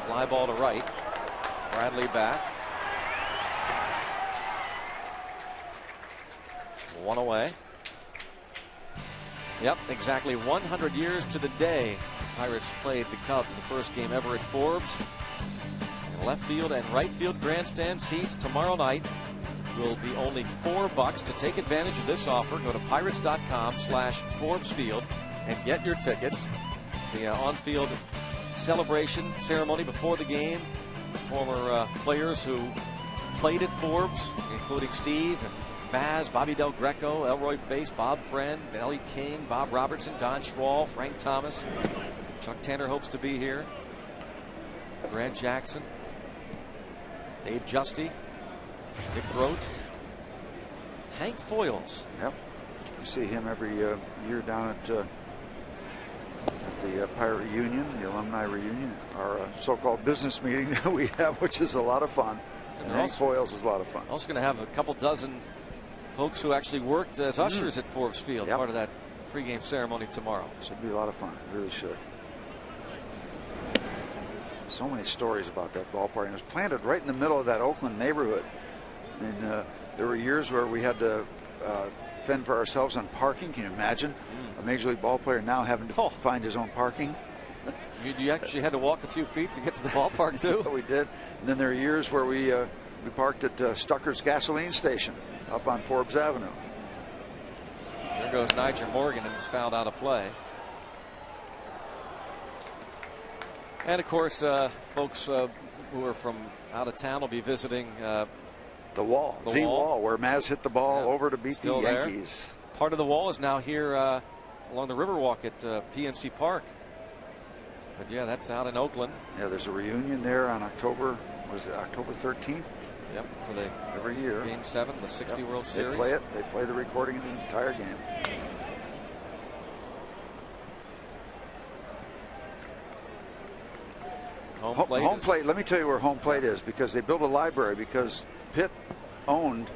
Fly ball to right. Bradley back. One away. Yep, exactly 100 years to the day Pirates played the Cubs, the first game ever at Forbes. And left field and right field grandstand seats tomorrow night. will be only $4 to take advantage of this offer. Go to pirates.com/ForbesField and get your tickets. The on-field celebration ceremony before the game. Former players who played at Forbes, including Steve and Baz, Bobby Del Greco, Elroy Face, Bob Friend, Ellie King, Bob Robertson, Don Schwall, Frank Thomas. Chuck Tanner hopes to be here. Grant Jackson, Dave Justy, Dick Grote, Hank Foyles. Yep. You see him every year down at the Pirate Reunion, the alumni reunion, our so-called business meeting that we have, which is a lot of fun. And Hank Foyles is a lot of fun. Also going to have a couple dozen folks who actually worked as ushers at Forbes Field, part of that pregame ceremony tomorrow. Should be a lot of fun. It really should. So many stories about that ballpark. And it was planted right in the middle of that Oakland neighborhood. And there were years where we had to fend for ourselves on parking. Can you imagine a Major League ball player now having to find his own parking? You actually had to walk a few feet to get to the ballpark too? We did. And then there are years where we parked at Stucker's gasoline station up on Forbes Avenue. There goes Nigel Morgan and is fouled out of play. And of course, folks who are from out of town will be visiting the wall. The wall where Maz hit the ball over to beat the Yankees. There. Part of the wall is now here along the Riverwalk at PNC Park. But yeah, that's out in Oakland. Yeah, there's a reunion there on October 13th? Yep, for every year. Game 7, the 60 World Series. They play it. They play the recording of the entire game. Home plate. Let me tell you where home plate is, because they built a library because Pitt owned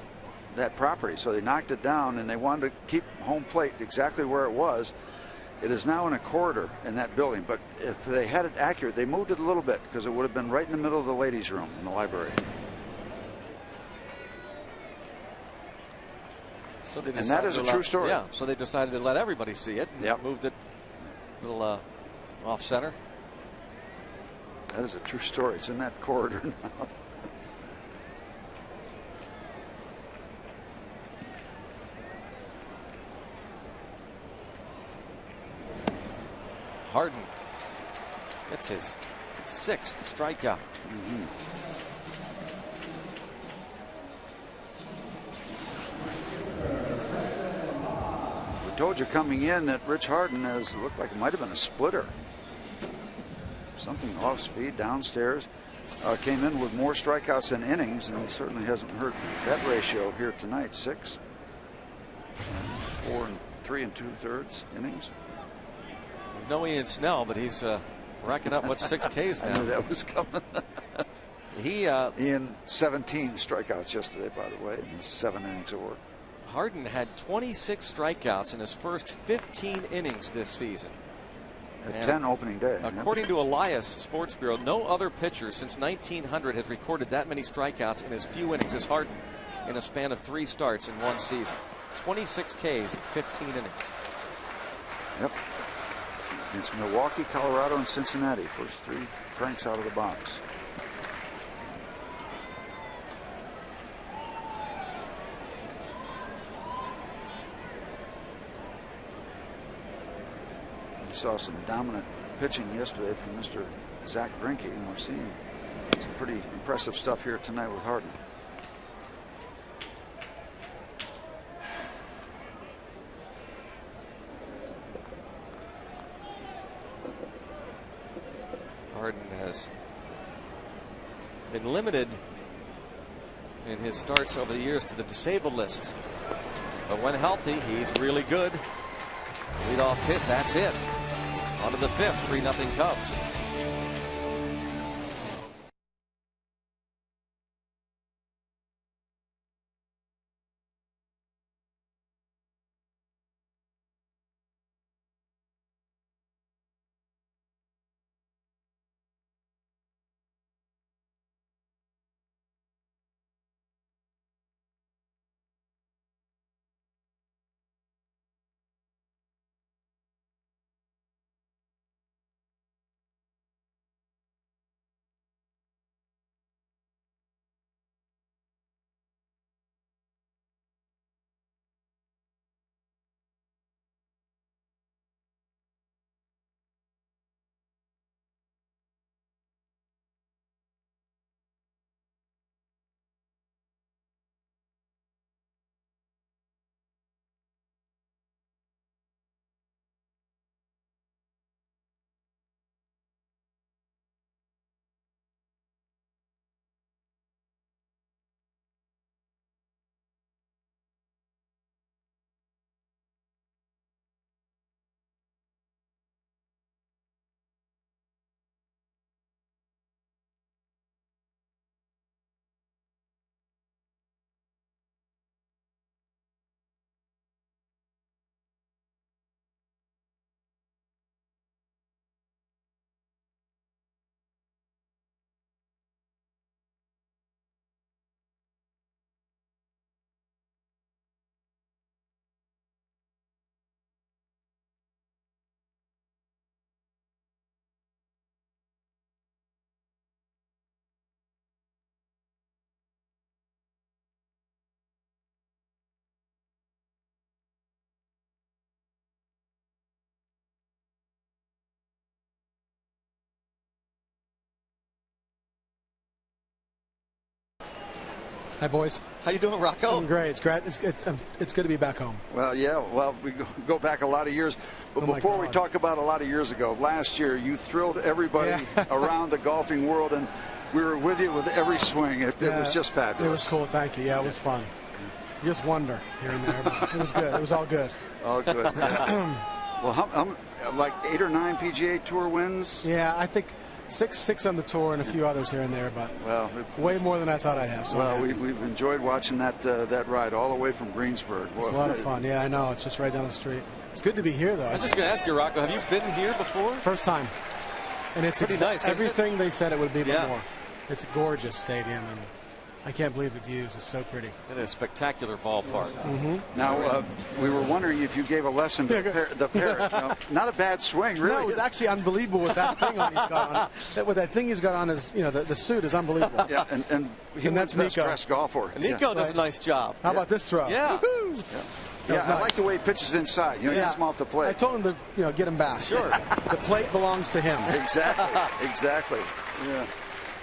that property, so they knocked it down and they wanted to keep home plate exactly where it was. It is now in a corridor in that building, but if they had it accurate, they moved it a little bit because it would have been right in the middle of the ladies' room in the library. So they and that is a true story. Yeah, so they decided to let everybody see it and moved it a little off center. That is a true story. It's in that corridor now. Harden gets his 6th strikeout. We told you coming in that Rich Harden looked like it might have been a splitter. Something off speed downstairs. Came in with more strikeouts than innings, and he certainly hasn't hurt that ratio here tonight. 6, 4 3 2/3 innings. There's no Ian Snell, but he's racking up 6 Ks now. I knew that was coming. Ian 17 strikeouts yesterday, by the way, in 7 innings of work. Harden had 26 strikeouts in his first 15 innings this season. At 10 opening day. According to Elias Sports Bureau, no other pitcher since 1900 has recorded that many strikeouts in as few innings as Harden in a span of 3 starts in one season. 26 Ks in 15 innings. Yep. It's Milwaukee, Colorado, and Cincinnati. First 3 cranks out of the box. We saw some dominant pitching yesterday from Mr. Zach Greinke, and we're seeing some pretty impressive stuff here tonight with Harden. Harden has been limited in his starts over the years to the disabled list, but when healthy, he's really good. Leadoff hit, that's it. On to the 5th, 3-0 Cubs. Hi, boys. How you doing, Rocco? I'm great. It's great. It's good to be back home. Well, yeah. Well, we go back a lot of years. But before we talk about a lot of years ago, last year you thrilled everybody around the golfing world, and we were with you with every swing. It was just fabulous. It was cool. Thank you. Yeah, it was fun. You just wonder here and there, but it was good. It was all good. All good. Well, like 8 or 9 PGA Tour wins? Yeah, I think six on the tour and a few others here and there, but way more than I thought I'd have. So well, we've enjoyed watching that ride all the way from Greensburg. It's a lot of fun. Yeah, I know. It's just right down the street. It's good to be here, though. I was just going to ask you, Rocco, have you been here before? First time. And it's pretty nice. Everything they said it would be, but more. It's a gorgeous stadium, and I can't believe the views. It's so pretty. It is a spectacular ballpark. Now, we were wondering if you gave a lesson to the parrot. Not a bad swing, really. No, it was actually unbelievable with that thing on he's got on. With that thing he's got on his, the suit is unbelievable. Yeah, and that's Nico. Best golfer. And Nico does a nice job. How about this throw? Yeah. Yeah, I like the way he pitches inside. He hits him off the plate. I told him to, get him back. Sure. The plate belongs to him. Exactly. Yeah.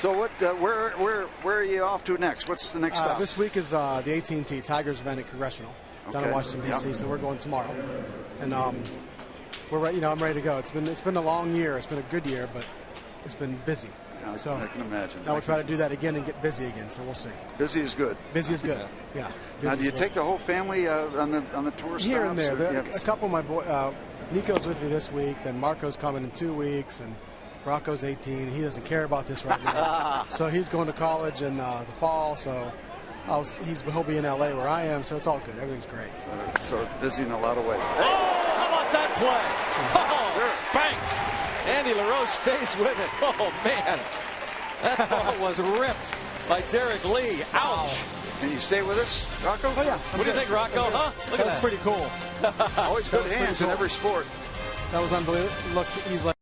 So where are you off to next? What's the next stop? This week is the AT&T Tigers event at Congressional down in Washington D.C. So we're going tomorrow, and we're ready. I'm ready to go. It's been a long year. It's been a good year, but it's been busy. Yeah, so I can imagine. Now we'll try to do that again and get busy again. So we'll see. Busy is good. Busy is good. Yeah. Now, do you take the whole family on the tour? Here and there. A couple of my boys. Nico's with me this week. Then Marco's coming in 2 weeks, and Rocco's 18. He doesn't care about this right now. So he's going to college in the fall. So he'll be in LA where I am. So it's all good. Everything's great. So busy in a lot of ways. Oh, how about that play? Oh, spanked. Andy LaRoche stays with it. Oh, man. That ball was ripped by Derek Lee. Ouch. Can you stay with us, Rocco? Oh, yeah. What do you think, Rocco? Huh? Look at that. That was pretty cool. Always good hands in every sport. That was unbelievable. Look, he's like.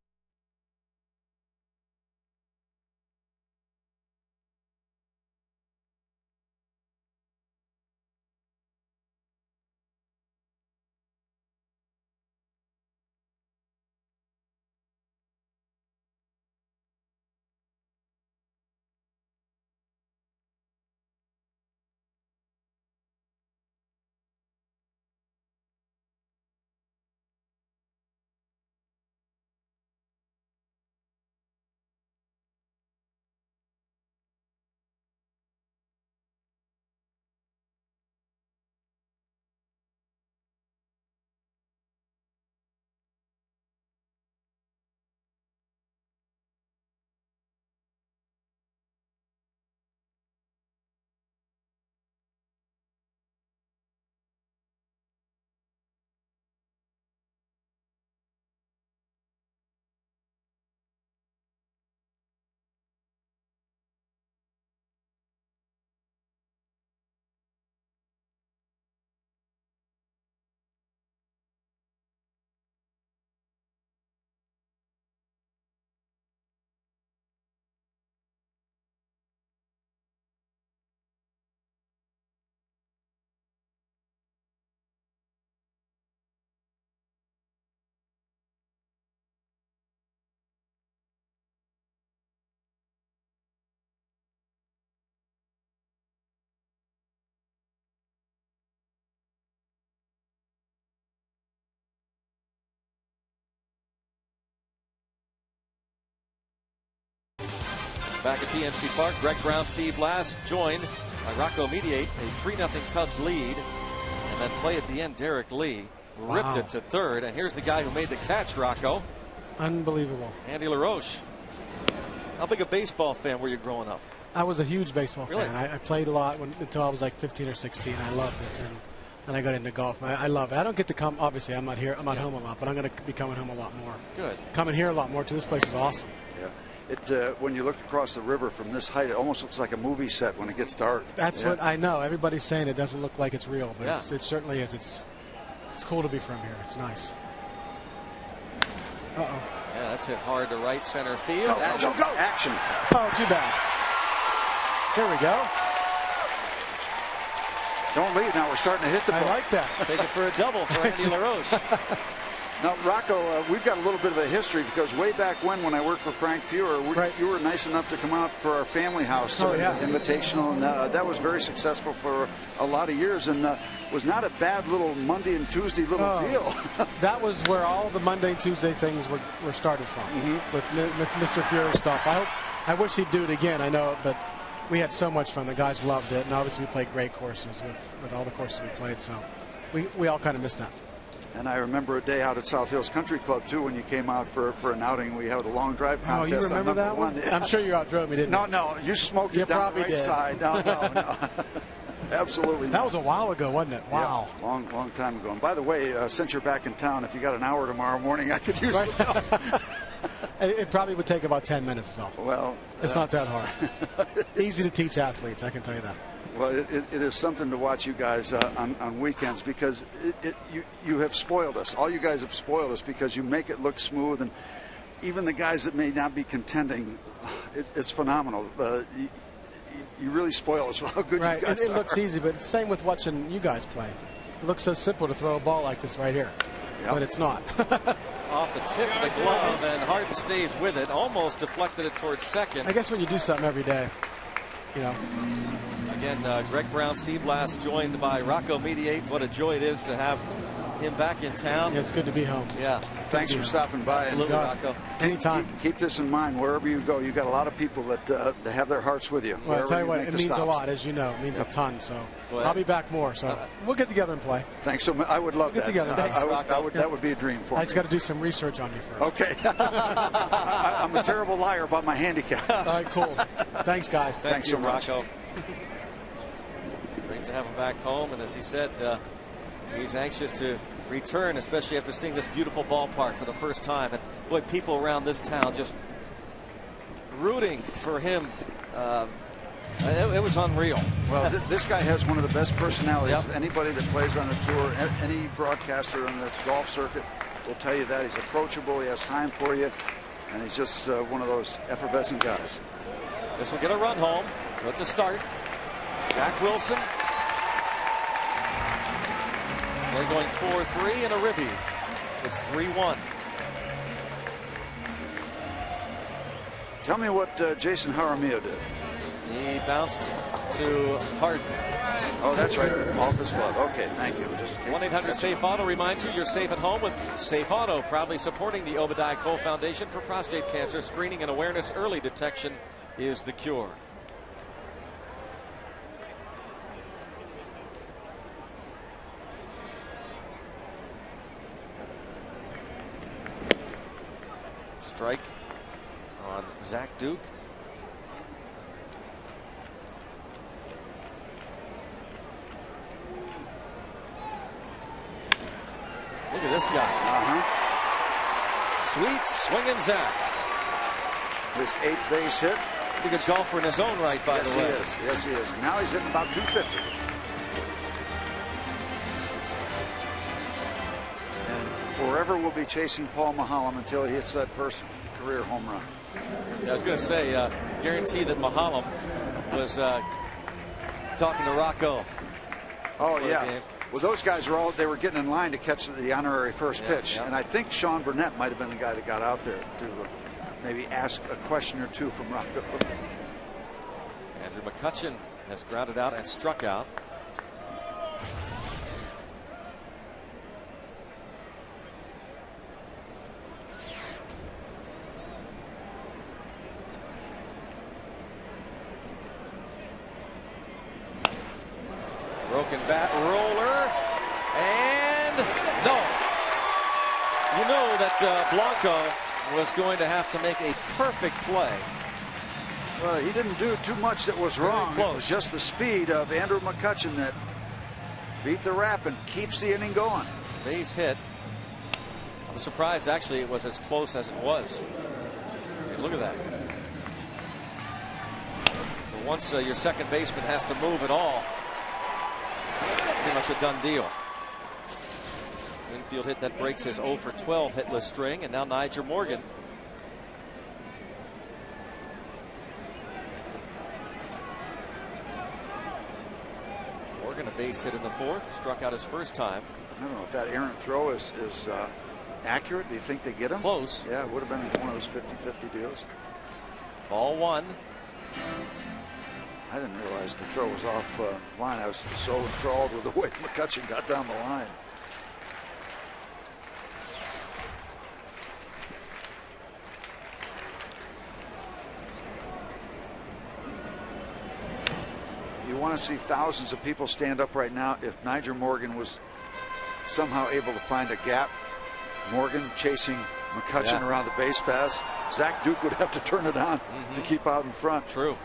Back at PNC Park, Greg Brown, Steve Lass, joined by Rocco Mediate, a 3-0 Cubs lead. And that play at the end, Derek Lee ripped it to third. And here's the guy who made the catch, Rocco. Unbelievable. Andy LaRoche. How big a baseball fan were you growing up? I was a huge baseball Really? fan. I played a lot until I was like 15 or 16. I loved it. And then I got into golf. I love it. I don't get to come, obviously, I'm not here. I'm not home a lot, but I'm going to be coming home a lot more. Good. Coming here a lot more, too. This place is awesome. When you look across the river from this height, it almost looks like a movie set when it gets dark. That's what I know. Everybody's saying it doesn't look like it's real, but it certainly is. It's cool to be from here. It's nice. Uh-oh. Yeah, that's hit hard to right center field. Go. Action. Oh, too bad. There we go. Don't leave now. We're starting to hit the ball. I like that. Take it for a double for Andy LaRoche. Now, Rocco, we've got a little bit of a history because way back when I worked for Frank Fuhrer, you were nice enough to come out for our family house invitational, and that was very successful for a lot of years, and was not a bad little Monday and Tuesday little deal. That was where all the Monday and Tuesday things were started from, with Mr. Fuhrer stuff. I wish he'd do it again, I know, but we had so much fun. The guys loved it, and obviously we played great courses with all the courses we played, so we all kind of missed that. And I remember a day out at South Hills Country Club, too, when you came out for an outing. We had a long drive contest. Oh, you remember that one? I'm sure you outdrove me, didn't you? No, you smoked it down the right side. No. Absolutely not. That was a while ago, wasn't it? Wow. Yeah, long time ago. And by the way, since you're back in town, if you got an hour tomorrow morning, I could use some help. It probably would take about 10 minutes or so. Well, it's not that hard. Easy to teach athletes, I can tell you that. Well, it is something to watch you guys on weekends, because you have spoiled us. All you guys have spoiled us because you make it look smooth, and even the guys that may not be contending, it's phenomenal. You really spoil us with how good you guys are. It looks easy, but it's the same with watching you guys play. It looks so simple to throw a ball like this right here, but it's not. Off the tip of the glove, and Harden stays with it, almost deflected it towards second. I guess when you do something every day, you know. Again, Greg Brown, Steve Last, joined by Rocco Mediate. What a joy it is to have him back in town. Yeah, it's good to be home. Yeah. Thanks for stopping by. Absolutely, Rocco. Anytime. Keep this in mind wherever you go. You've got a lot of people that have their hearts with you. Well, I'll tell you what, it means a lot, as you know. It means a ton. So I'll be back more. So we'll get together and play. Thanks so much. I would love that. Get together. Thanks, Rocco. That would be a dream for me. I just got to do some research on you first. Okay. I'm a terrible liar about my handicap. All right, cool. Thanks, guys. Thanks so you, much. Rocco. Great to have him back home, and as he said, he's anxious to return, especially after seeing this beautiful ballpark for the first time. And boy, people around this town just rooting for him. It was unreal. Well, this guy has one of the best personalities. Anybody that plays on the tour, any broadcaster on the golf circuit will tell you that. He's approachable, he has time for you, and he's just one of those effervescent guys. This will get a run home, so it's a start. Jack Wilson. They're going 4-3 and a ribby. It's 3-1. Tell me what Jason Jaramillo did. He bounced to Harden. Oh, that's right. Off his glove. Okay, thank you. 1-800-SAFE-AUTO reminds you you're safe at home with Safe Auto, proudly supporting the Obadiah Cole Foundation for prostate cancer screening and awareness. Early detection is the cure. Strike on Zach Duke. Look at this guy. Sweet swinging Zach. His 8th base hit. Pretty good golfer in his own right, by the way. Yes, he is. Now he's hitting about 250. Forever will be chasing Paul Mahallam until he hits that first career home run. Yeah, I was going to say, guarantee that Mahallam was talking to Rocco. Oh, yeah. Well, those guys they were getting in line to catch the honorary first pitch. And I think Sean Burnett might have been the guy that got out there to maybe ask a question or two from Rocco. Andrew McCutchen has grounded out and struck out. Broken bat roller, and no. You know that Blanco was going to have to make a perfect play. Well, he didn't do too much that was wrong. Close. It was just the speed of Andrew McCutchen that beat the rap and keeps the inning going. Base hit. I'm surprised actually it was as close as it was. I mean, look at that. But once your second baseman has to move at all, pretty much a done deal. Infield hit that breaks his 0 for 12 hitless string, and now Nigel Morgan. Morgan a base hit in the 4th, struck out his first time. I don't know if that errant throw is accurate? Do you think they get him? Close. Yeah, it would have been one of those 50-50 deals. Ball one. I didn't realize the throw was off line. I was so enthralled with the way McCutchen got down the line. You want to see thousands of people stand up right now if Niger Morgan was somehow able to find a gap. Morgan chasing McCutchen around the base pass. Zach Duke would have to turn it on to keep out in front. True.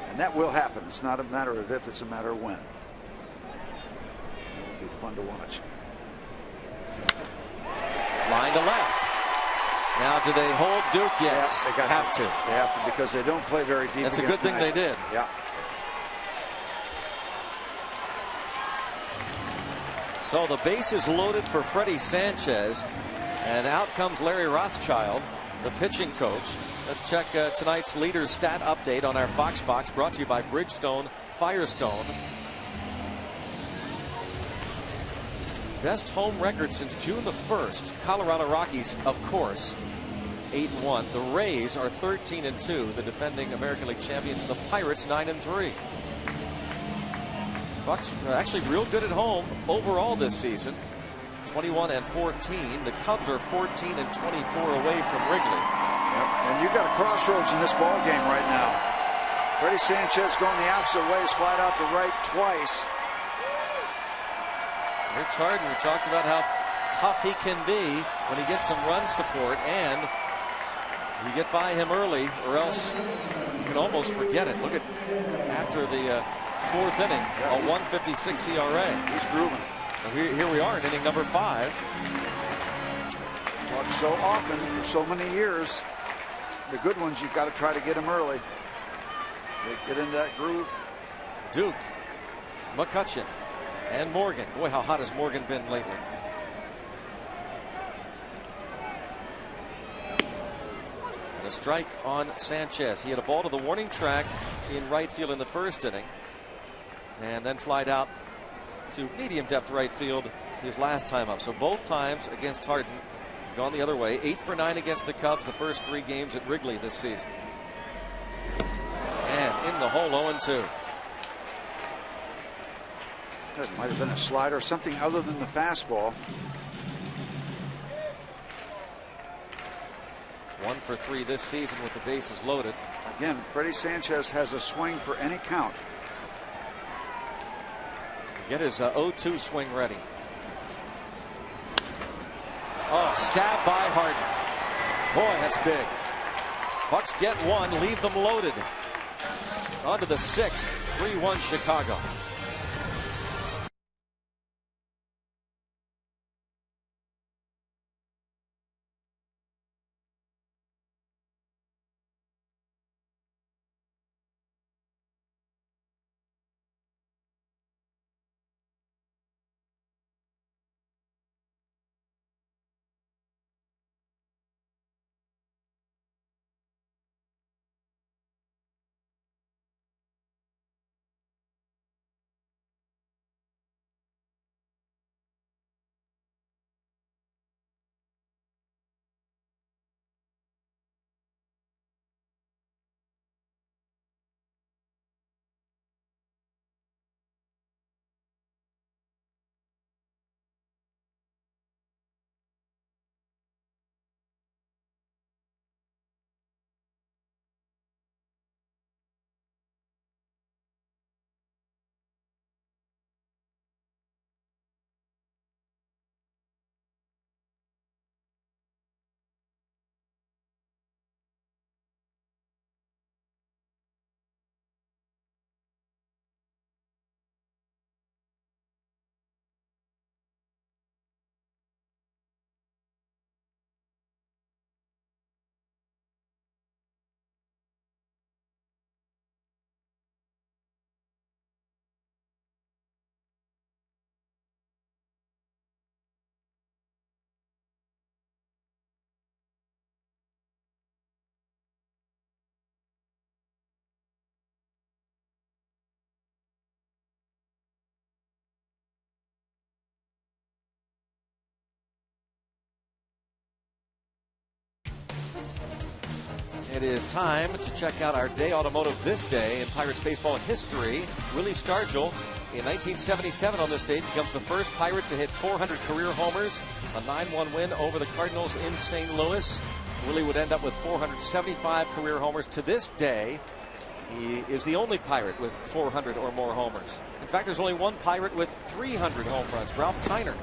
And that will happen. It's not a matter of if, it's a matter of when. It'll be fun to watch. Line to left. Now, do they hold Duke? Yes. Yeah, they have to. They have to, because they don't play very deep. That's a good thing Niger. they did. Yeah. So the base is loaded for Freddie Sanchez, and out comes Larry Rothschild, the pitching coach. Let's check tonight's leader stat update on our Fox Box, brought to you by Bridgestone Firestone. Best home record since June the 1st. Colorado Rockies, of course, 8-1. The Rays are 13-2, the defending American League champions. The Pirates 9-3. Bucks are actually real good at home overall this season. 21-14. The Cubs are 14-24 away from Wrigley. Yep. And you got a crossroads in this ball game right now. Freddie Sanchez going the opposite way, is flat out to right twice. Rich Harden, we talked about how tough he can be when he gets some run support, and you get by him early, or else you can almost forget it. Look at after the fourth inning, a 1.56 ERA. He's grooving. Here we are in inning number 5. Talked so often for so many years. The good ones, you've got to try to get them early. They get into that groove. Duke, McCutchen, and Morgan. Boy, how hot has Morgan been lately? And a strike on Sanchez. He had a ball to the warning track in right field in the first inning, and then flied out to medium depth right field his last time up. So both times against Harden, he's gone the other way. 8 for 9 against the Cubs the first 3 games at Wrigley this season. And in the hole, 0-2. That might have been a slider, something other than the fastball. 1 for 3 this season with the bases loaded. Again, Freddie Sanchez has a swing for any count. Get his 0-2 swing ready. Oh, stabbed by Harden. Boy, that's big. Bucks get 1, leave them loaded. On to the 6th, 3-1 Chicago. it is time to check out our day automotive this day in Pirates baseball history. Willie Stargell, in 1977 on this date, becomes the first Pirate to hit 400 career homers, a 9-1 win over the Cardinals in St. Louis. Willie would end up with 475 career homers. To this day, he is the only Pirate with 400 or more homers. In fact, there's only one Pirate with 300 home runs, Ralph Kiner.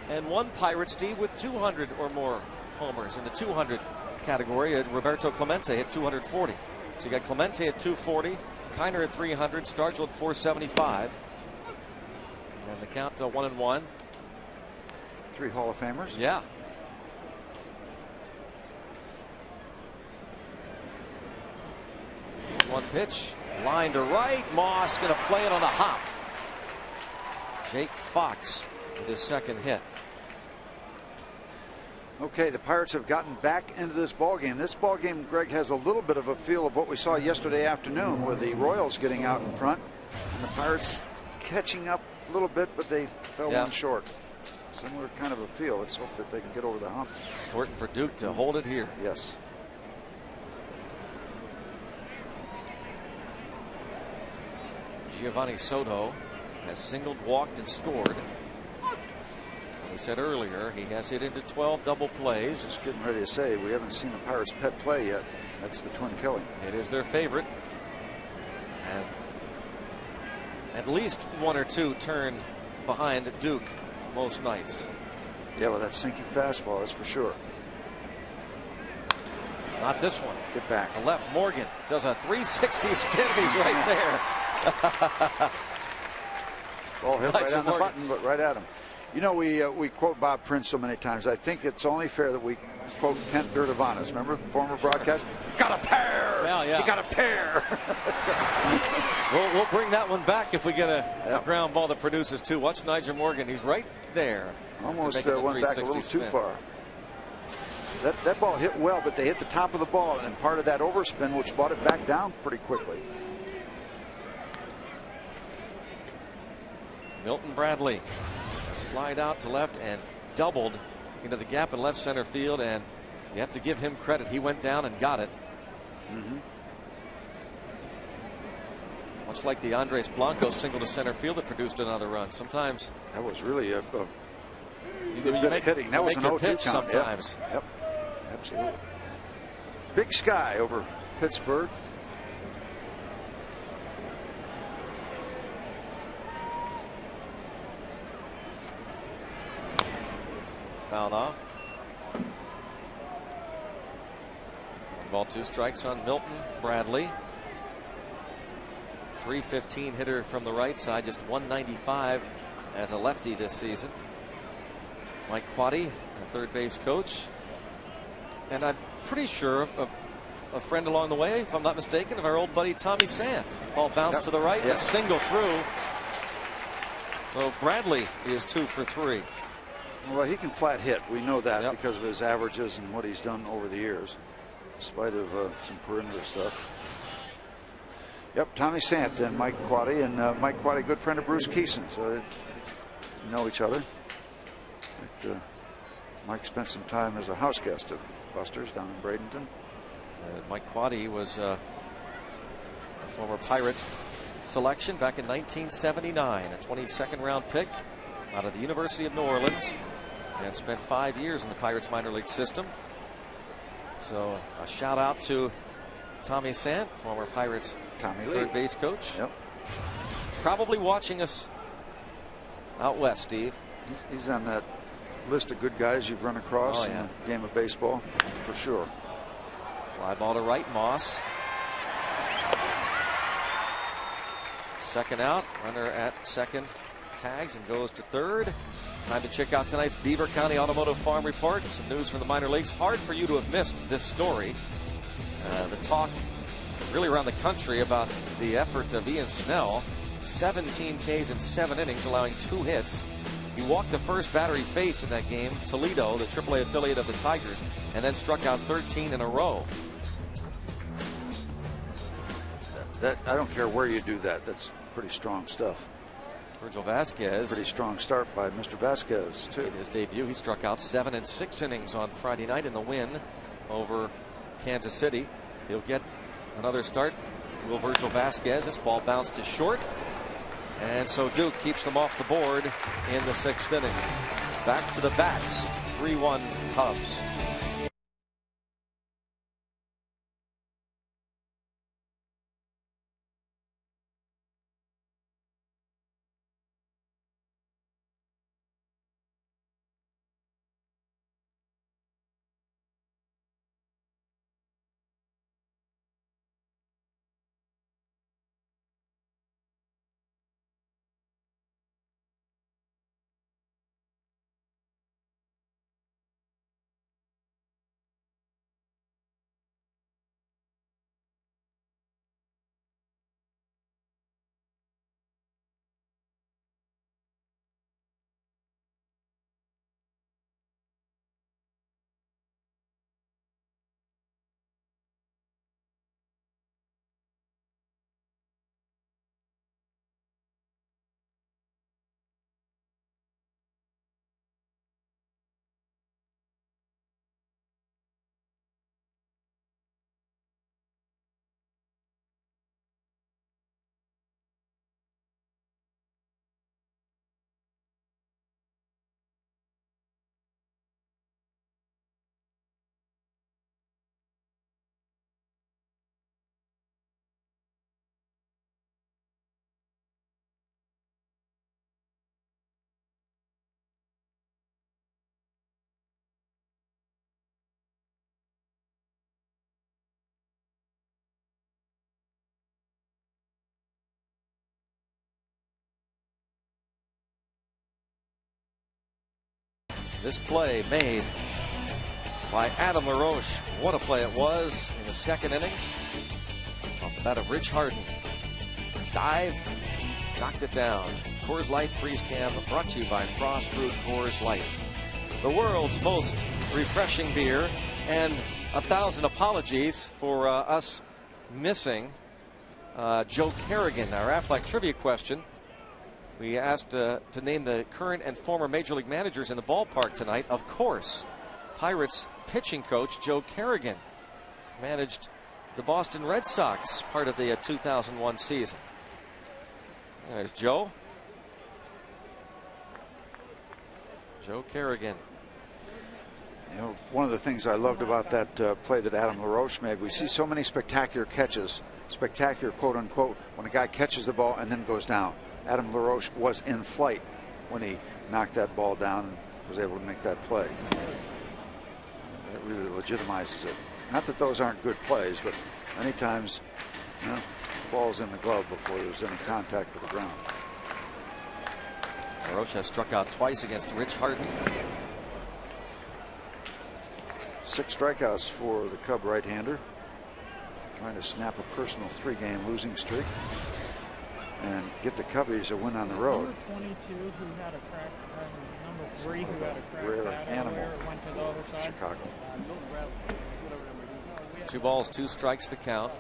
And one Pirate, Steve, with 200 or more homers. In the 200 category, Roberto Clemente hit 240. So you got Clemente at 240, Kiner at 300, Stargell at 475. And the count 1-1. 3 Hall of Famers. Yeah. One pitch, line to right. Moss going to play it on a hop. Jake Fox with his second hit. Okay, the Pirates have gotten back into this ball game. This ball game, Greg, has a little bit of a feel of what we saw yesterday afternoon with the Royals getting out in front and the Pirates catching up a little bit, but they fell one short. Similar kind of a feel. Let's hope that they can get over the hump. Important for Duke to hold it here. Yes. Giovanni Soto has singled, walked, and scored. We said earlier he has hit into 12 double plays. Just getting ready to say we haven't seen the Pirates' pet play yet. That's the twin killing. It is their favorite. And at least 1 or 2 turned behind Duke most nights. Yeah, well, that sinking fastball, that's for sure. Not this one. Get back. To left, Morgan does a 360 spin. He's right there. Ball hit right on the button, but right at him. You know, we quote Bob Prince so many times. I think it's only fair that we quote Kent Dirtavanis. Remember the former broadcast? Got a pair. Well, yeah. He got a pair. We'll bring that one back if we get a ground ball that produces 2. Watch Nigel Morgan. He's right there. Almost went back a little too far. That ball hit well, but they hit the top of the ball, and part of that overspin, which brought it back down pretty quickly. Milton Bradley flied out to left and doubled into the gap in left center field, and you have to give him credit. He went down and got it. Much like the Andres Blanco single to center field that produced another run. Sometimes that was really you make hitting. That was an 0-2 pitch count. sometimes. Yep, absolutely. Big sky over Pittsburgh. Fouled off. 1 ball, 2 strikes on Milton Bradley. .315 hitter from the right side, just .195 as a lefty this season. Mike Quaddy, the third base coach. And I'm pretty sure a friend along the way, if I'm not mistaken, of our old buddy Tommy Sant. Ball bounced to the right and single through. So Bradley is 2 for 3. Well, he can flat hit. We know that because of his averages and what he's done over the years, in spite of some perimeter stuff. Yep, Tommy Sant and Mike Quaddy. And Mike Quaddy, good friend of Bruce Keeson, so they know each other. Mike spent some time as a house guest at Buster's down in Bradenton. Mike Quaddy was a former Pirate selection back in 1979, a 22nd round pick out of the University of New Orleans, and spent 5 years in the Pirates minor league system. So a shout out to Tommy Sant, former Pirates third base coach. Yep. Probably watching us out west, Steve. He's on that list of good guys you've run across in the game of baseball, for sure. Fly ball to right, Moss. Second out, runner at second tags and goes to third. Time to check out tonight's Beaver County Automotive Farm Report. Some news from the minor leagues. Hard for you to have missed this story. The talk really around the country about the effort of Ian Snell. 17 Ks in 7 innings, allowing 2 hits. He walked the first batter he faced in that game, Toledo, the AAA affiliate of the Tigers, and then struck out 13 in a row. I don't care where you do that. That's pretty strong stuff. Virgil Vasquez. Pretty strong start by Mr. Vasquez, too. In his debut, he struck out 7 in 6 innings on Friday night in the win over Kansas City. He'll get another start. Will Virgil Vasquez. This ball bounced to short. And so Duke keeps them off the board in the 6th inning. Back to the bats. 3-1 Cubs. This play made by Adam LaRoche. What a play it was in the 2nd inning. Off the bat of Rich Harden. Dive, knocked it down. Coors Light Freeze Cam brought to you by Frost Brewed Coors Light. The world's most refreshing beer. And 1,000 apologies for us missing Joe Kerrigan. Our Aflac trivia question. We asked to name the current and former Major League managers in the ballpark tonight. Of course, Pirates pitching coach Joe Kerrigan managed the Boston Red Sox part of the 2001 season. There's Joe. Joe Kerrigan. You know, one of the things I loved about that play that Adam LaRoche made, we see so many spectacular catches, spectacular quote unquote, when a guy catches the ball and then goes down. Adam LaRoche was in flight when he knocked that ball down and was able to make that play. That really legitimizes it. Not that those aren't good plays, but many times, you know, the ball's in the glove before there's any contact with the ground. LaRoche has struck out twice against Rich Harden. 6 strikeouts for the Cub right-hander. Trying to snap a personal 3-game losing streak and get the Cubbies a win on the road. Number 22 who had a crack, number 3 who had a crack. Rare animal. Went to the other side. Chicago. 2 balls, 2 strikes the count.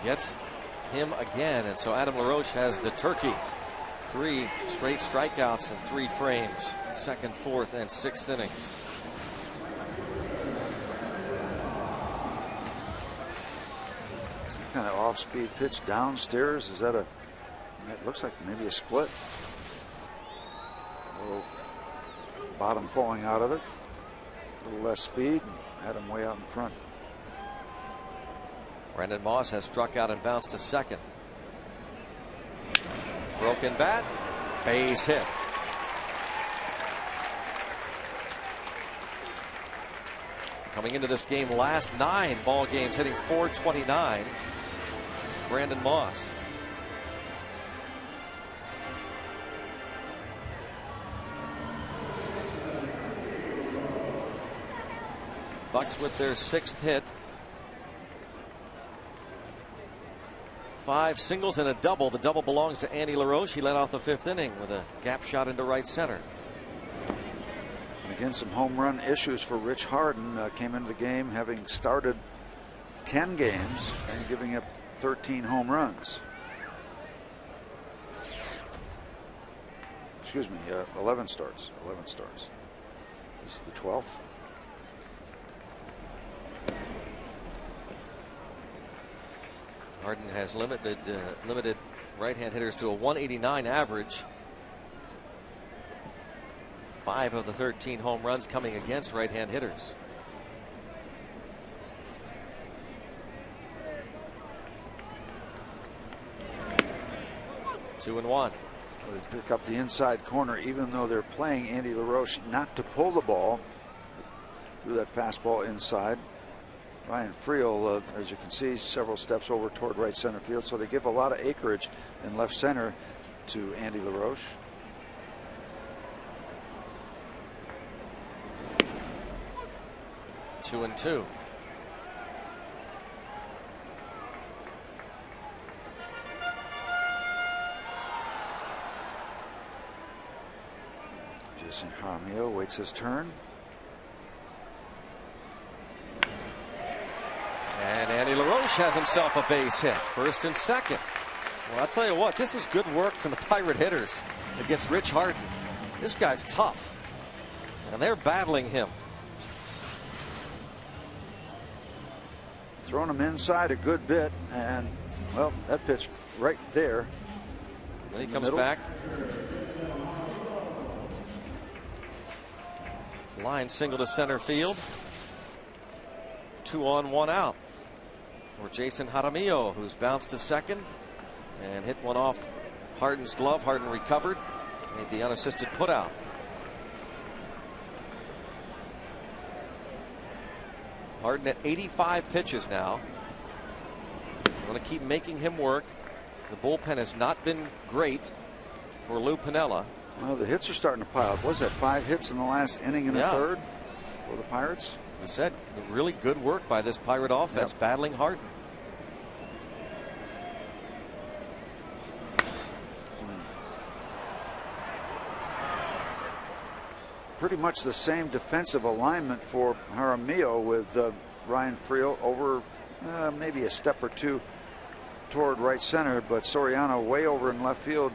Gets him again, and so Adam LaRoche has the turkey. 3 straight strikeouts in 3 frames, 2nd, 4th, and 6th innings. Some kind of off-speed pitch downstairs. Is that a? It looks like maybe a split. A little bottom falling out of it. A little less speed. Had him way out in front. Brendan Moss has struck out and bounced to 2nd. Broken bat, base hit. Coming into this game, last 9 ball games, hitting .429. Brandon Moss. Bucks with their 6th hit. 5 singles and a double. The double belongs to Andy LaRoche. He led off the 5th inning with a gap shot into right center. And again, some home run issues for Rich Harden. Came into the game having started 10 games and giving up 13 home runs. excuse me, 11 starts. 11 starts. This is the 12th. Harden has limited right-hand hitters to a 189 average. 5 of the 13 home runs coming against right-hand hitters. Two and one. They pick up the inside corner, even though they're playing Andy LaRoche not to pull the ball. Threw that fastball inside. Ryan Friel, as you can see, several steps over toward right center field, so they give a lot of acreage in left center to Andy LaRoche. Two and two. Jason Jaramillo waits his turn. And Andy LaRoche has himself a base hit, first and second. Well, I'll tell you what, this is good work from the Pirate hitters against Rich Harden. This guy's tough, and they're battling him. Throwing him inside a good bit, and, well, that pitch right there. Then he comes back. Line single to center field. 2 on, 1 out for Jason Jaramillo, who's bounced to second and hit one off Harden's glove. Harden recovered, made the unassisted putout. Harden at 85 pitches now. Want to keep making him work. The bullpen has not been great for Lou Piniella. Well, the hits are starting to pile up. Was that 5 hits in the last inning and a third for the Pirates? We said really good work by this Pirate offense, battling Harden. Pretty much the same defensive alignment for Jaramillo, with Ryan Friel over maybe a step or two toward right center, but Soriano way over in left field,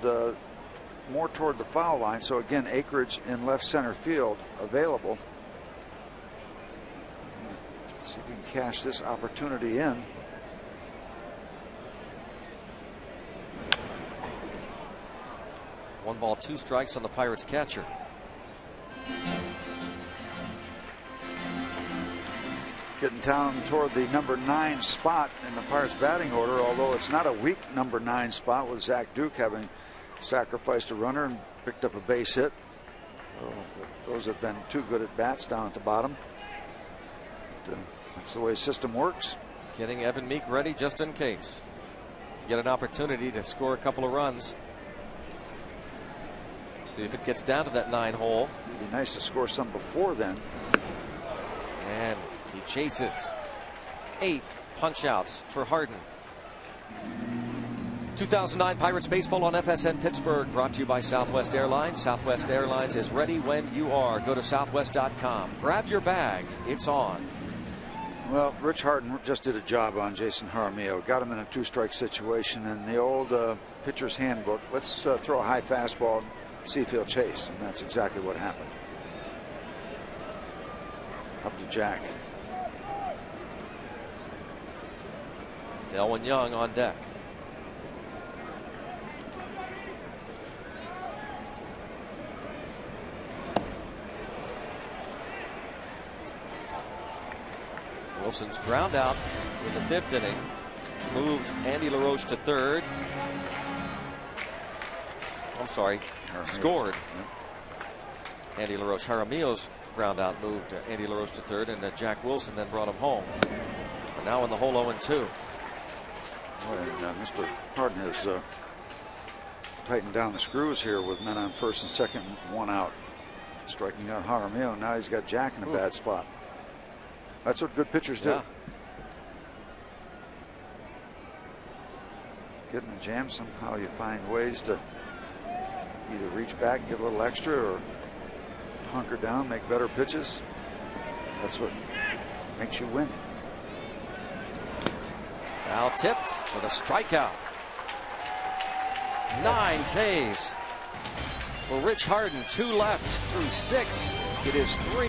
more toward the foul line. So again, acreage in left center field available. See if we can cash this opportunity in. One ball, 2 strikes on the Pirates catcher. Getting down toward the number 9 spot in the Pirates batting order, although it's not a weak number 9 spot, with Zach Duke having sacrificed a runner and picked up a base hit. Those have been 2 good at bats down at the bottom. But, that's the way the system works. Getting Evan Meek ready just in case. Get an opportunity to score a couple of runs. See if it gets down to that 9 hole. It'd be nice to score some before then. And he chases. 8 punch outs for Harden. 2009 Pirates baseball on FSN Pittsburgh, brought to you by Southwest Airlines. Southwest Airlines is ready when you are. Go to southwest.com. Grab your bag. It's on. Well, Rich Harden just did a job on Jason Jaramillo. Got him in a 2-strike situation. In the old pitcher's handbook, let's throw a high fastball and see if he'll chase. And that's exactly what happened. Up to Jack. Delwyn Young on deck. Wilson's ground out in the 5th inning moved Andy LaRoche to third. I'm sorry, scored. Andy LaRoche. Jaramillo's ground out moved Andy LaRoche to third, and Jack Wilson then brought him home. And now in the hole 0-2. And Mr. Harden has tightened down the screws here with men on first and second, 1 out. Striking out Jaramillo. Now he's got Jack in a bad spot. That's what good pitchers do. Get in a jam, somehow you find ways to either reach back, get a little extra, or hunker down, make better pitches. That's what makes you win. Foul tipped with a strikeout. 9 Ks for Rich Harden. 2 left through 6. It is 3.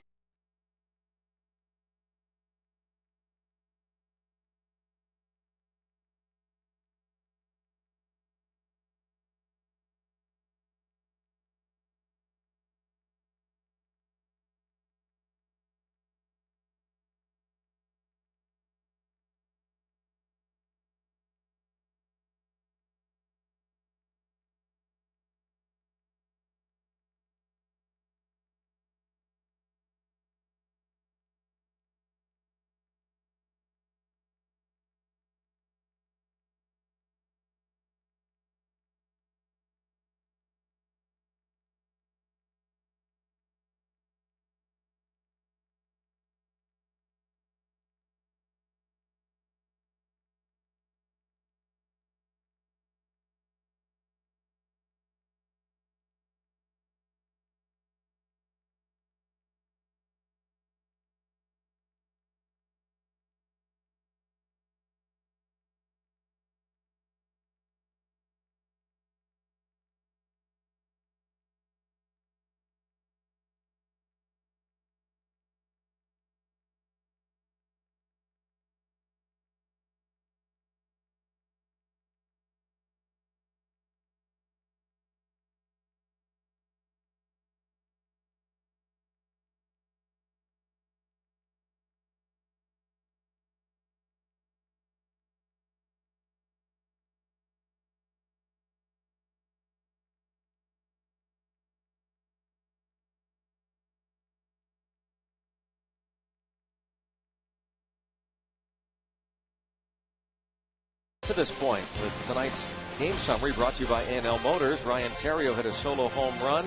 To this point, with tonight's game summary brought to you by A&L Motors. Ryan Theriot hit a solo home run in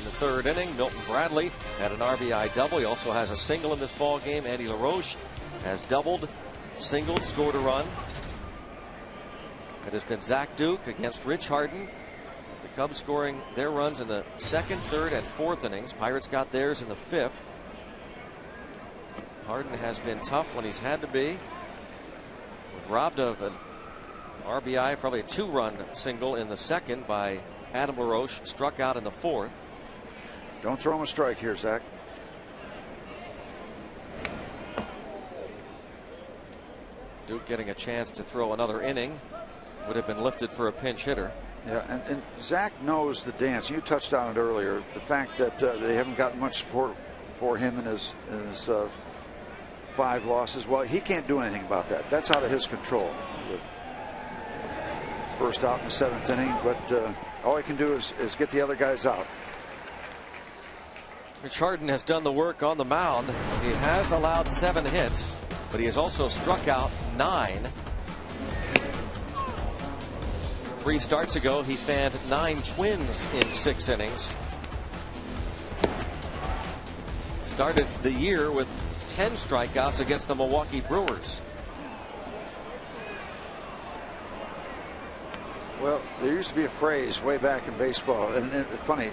the 3rd inning. Milton Bradley had an RBI double. He also has a single in this ball game. Andy LaRoche has doubled, singled, scored a run. It has been Zach Duke against Rich Harden. The Cubs scoring their runs in the 2nd, 3rd, and 4th innings. Pirates got theirs in the 5th. Harden has been tough when he's had to be. Robbed of an RBI, probably a 2-run single in the 2nd by Adam LaRoche. Struck out in the 4th. Don't throw him a strike here, Zach. Duke getting a chance to throw another inning. Would have been lifted for a pinch hitter. Yeah, and Zach knows the dance. You touched on it earlier. The fact that they haven't gotten much support for him in his 5 losses. Well, he can't do anything about that. That's out of his control. First out in the 7th inning, but all he can do is get the other guys out. Rich Harden has done the work on the mound. He has allowed 7 hits, but he has also struck out 9. 3 starts ago, he fanned 9 Twins in 6 innings. Started the year with 10 strikeouts against the Milwaukee Brewers. Well, there used to be a phrase way back in baseball, and it's funny.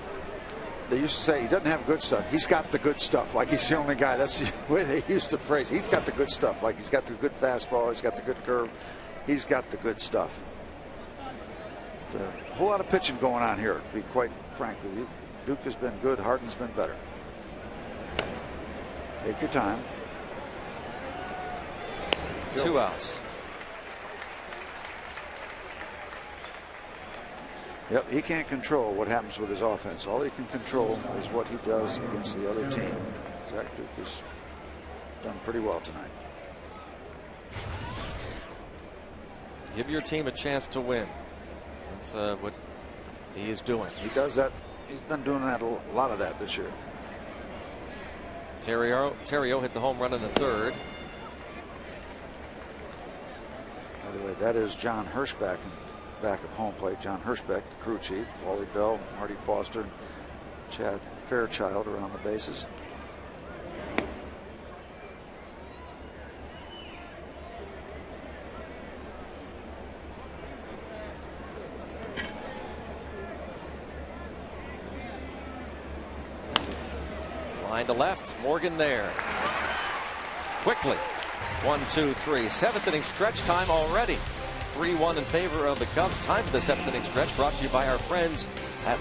They used to say he doesn't have good stuff. He's got the good stuff. Like he's the only guy. That's the way they used to phrase. He's got the good stuff. Like he's got the good fastball. He's got the good curve. He's got the good stuff. A whole lot of pitching going on here, to be quite frank with you. Duke has been good. Harden's been better. Take your time. 2 outs. Yep, he can't control what happens with his offense. All he can control is what he does against the other team. Zach Duke has done pretty well tonight. Give your team a chance to win. That's what he is doing. He does that. He's been doing that a lot of that this year. Theriot hit the home run in the 3rd. By the way, that is John Hirschbeck. Back of home plate, John Hirschbeck, the crew chief, Wally Bell, Marty Foster, Chad Fairchild around the bases. Line to left, Morgan there. Quickly, 1, 2, 3. 7th inning stretch time already. 3-1 in favor of the Cubs. Time for the 7th inning stretch, brought to you by our friends at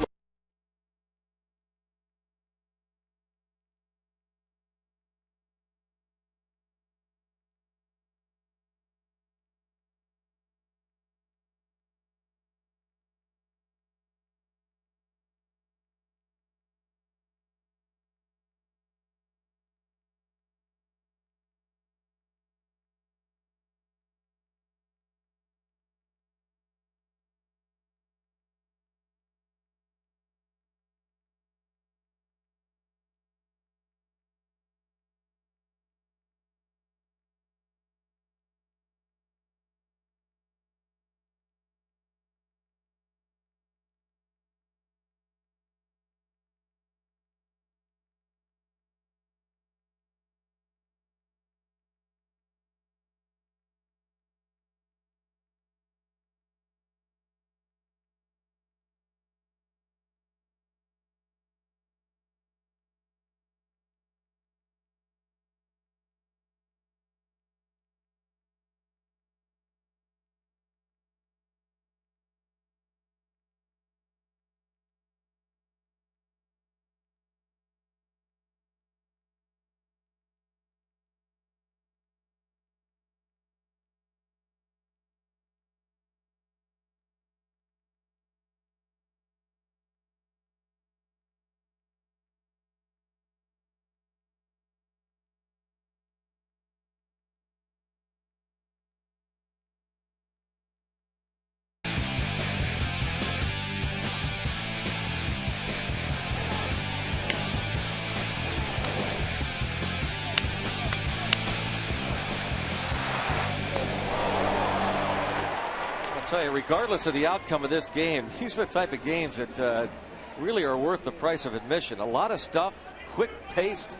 tell you, regardless of the outcome of this game, these are the type of games that really are worth the price of admission. A lot of stuff, quick-paced.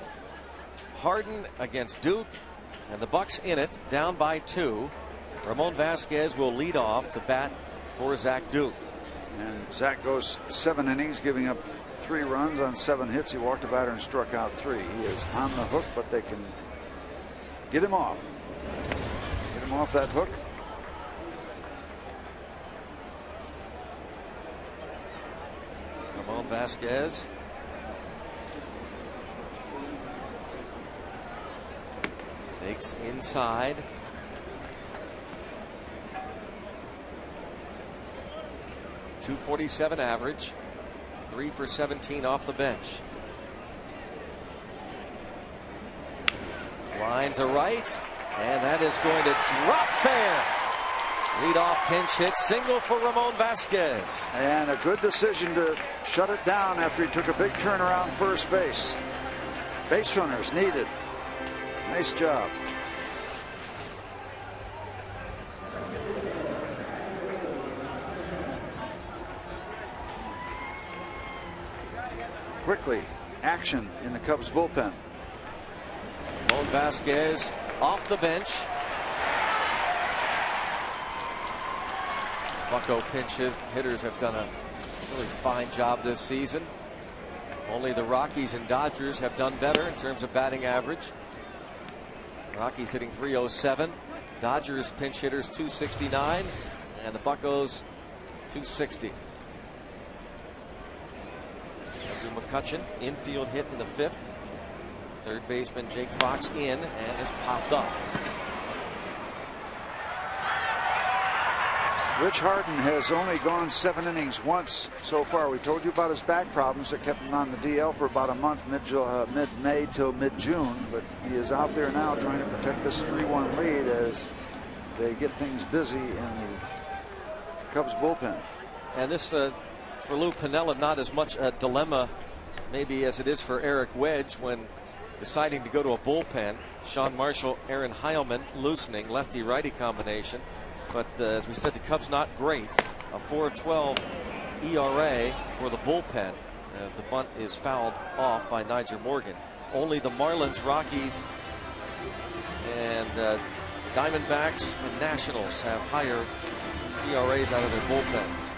Harden against Duke, and the Bucks in it, down by 2. Ramon Vasquez will lead off to bat for Zach Duke. And Zach goes 7 innings, giving up 3 runs on 7 hits. He walked a batter and struck out 3. He is on the hook, but they can get him off. Get him off that hook. Ramon Vasquez. Takes inside. .247 average. 3 for 17 off the bench. Line to right, and that is going to drop fair. Leadoff pinch hit, single for Ramon Vasquez. And a good decision to shut it down after he took a big turn around first base. Base runners needed. Nice job. Quickly, action in the Cubs bullpen. Ramon Vasquez off the bench. Bucco pinch hitters have done a really fine job this season. Only the Rockies and Dodgers have done better in terms of batting average. Rockies hitting .307. Dodgers pinch hitters .269, and the Buccos .260. Andrew McCutchen, infield hit in the 5th. Third baseman Jake Fox in and is popped up. Rich Harden has only gone 7 innings once so far. We told you about his back problems that kept him on the DL for about a month, mid-May till mid-June. But he is out there now trying to protect this 3-1 lead as they get things busy in the Cubs bullpen. And this, for Lou Piniella, not as much a dilemma maybe as it is for Eric Wedge when deciding to go to a bullpen. Sean Marshall, Aaron Heilman loosening, lefty-righty combination. But as we said, the Cubs not great. A 4.12 ERA for the bullpen as the bunt is fouled off by Niger Morgan. Only the Marlins, Rockies, and Diamondbacks and Nationals have higher ERAs out of their bullpens.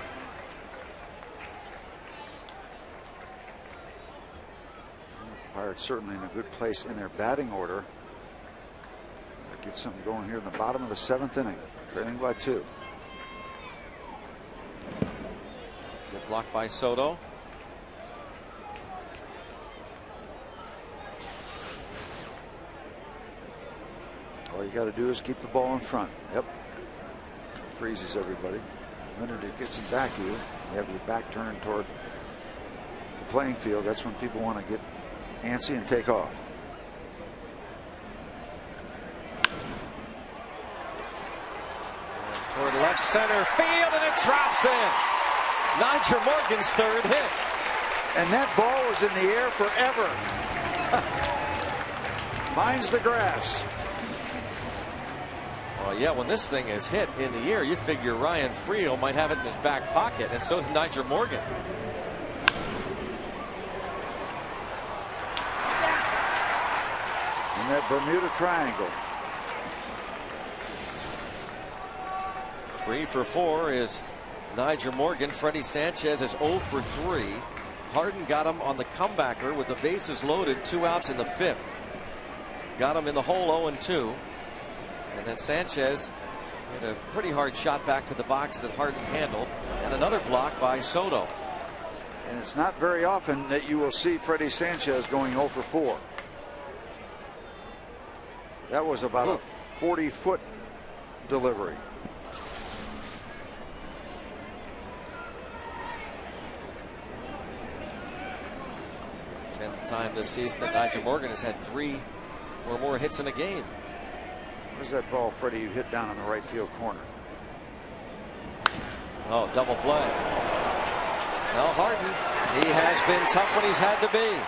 Pirates certainly in a good place in their batting order. Get something going here in the bottom of the 7th inning. Trailing by 2. Get blocked by Soto. All you got to do is keep the ball in front. Yep. Freezes everybody. The minute it gets in back of you, you have your back turned toward the playing field. That's when people want to get antsy and take off. Toward left center field, and it drops in. Niger Morgan's 3rd hit. And that ball was in the air forever. Finds the grass. Well, yeah, when this thing is hit in the air, you figure Ryan Friel might have it in his back pocket, and so did Niger Morgan. In that Bermuda Triangle. 3 for 4 is Niger Morgan. Freddie Sanchez is 0 for 3. Harden got him on the comebacker with the bases loaded, 2 outs in the 5th. Got him in the hole 0-2. And then Sanchez hit a pretty hard shot back to the box that Harden handled. And another block by Soto. And it's not very often that you will see Freddie Sanchez going 0 for 4. That was about a 40-foot delivery. 10th time this season that Niger Morgan has had 3 or more hits in a game. Where's that ball, Freddie, you hit down in the right field corner? Oh, double play. Now Harden, he has been tough when he's had to be.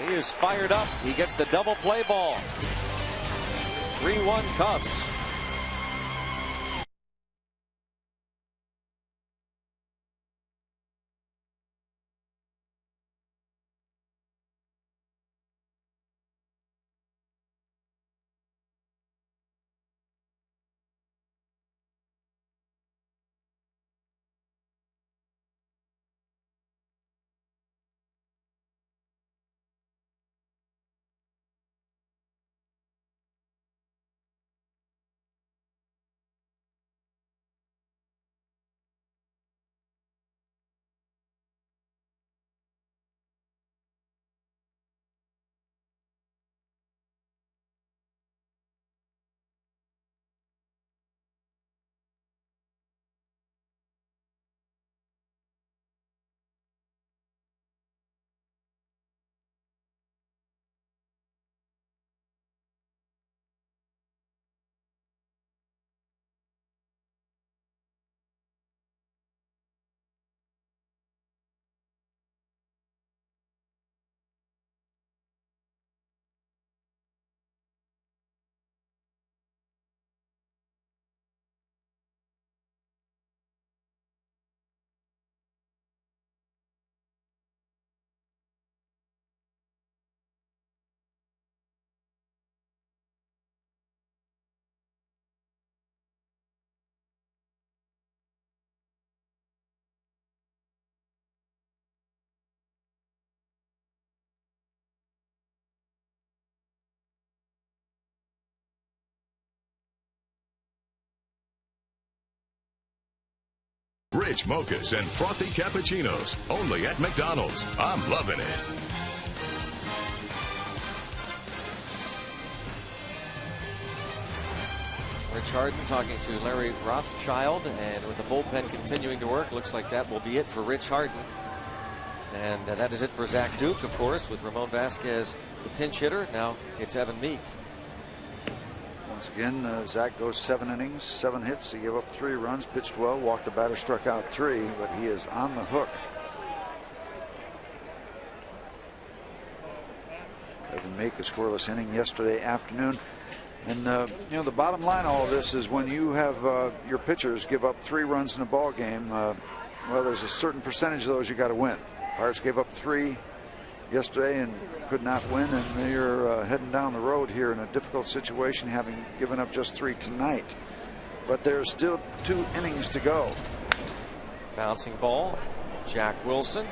He is fired up. He gets the double play ball. 3-1 Cubs. rich mochas and frothy cappuccinos. Only at McDonald's. I'm loving it. Rich Harden talking to Larry Rothschild, and with the bullpen continuing to work, looks like that will be it for Rich Harden. And that is it for Zach Duke, of course, with Ramon Vasquez, the pinch hitter. Now it's Evan Meek. Once again, Zach goes 7 innings, 7 hits. He gave up 3 runs, pitched well, walked a batter, struck out 3, but he is on the hook. Evan Meek, a scoreless inning yesterday afternoon. And, you know, the bottom line of all of this is when you have your pitchers give up 3 runs in a ball game, well, there's a certain percentage of those you got to win. Pirates gave up 3 yesterday and could not win, and they're heading down the road here in a difficult situation, having given up just 3 tonight. But there's still 2 innings to go. Bouncing ball, Jack Wilson.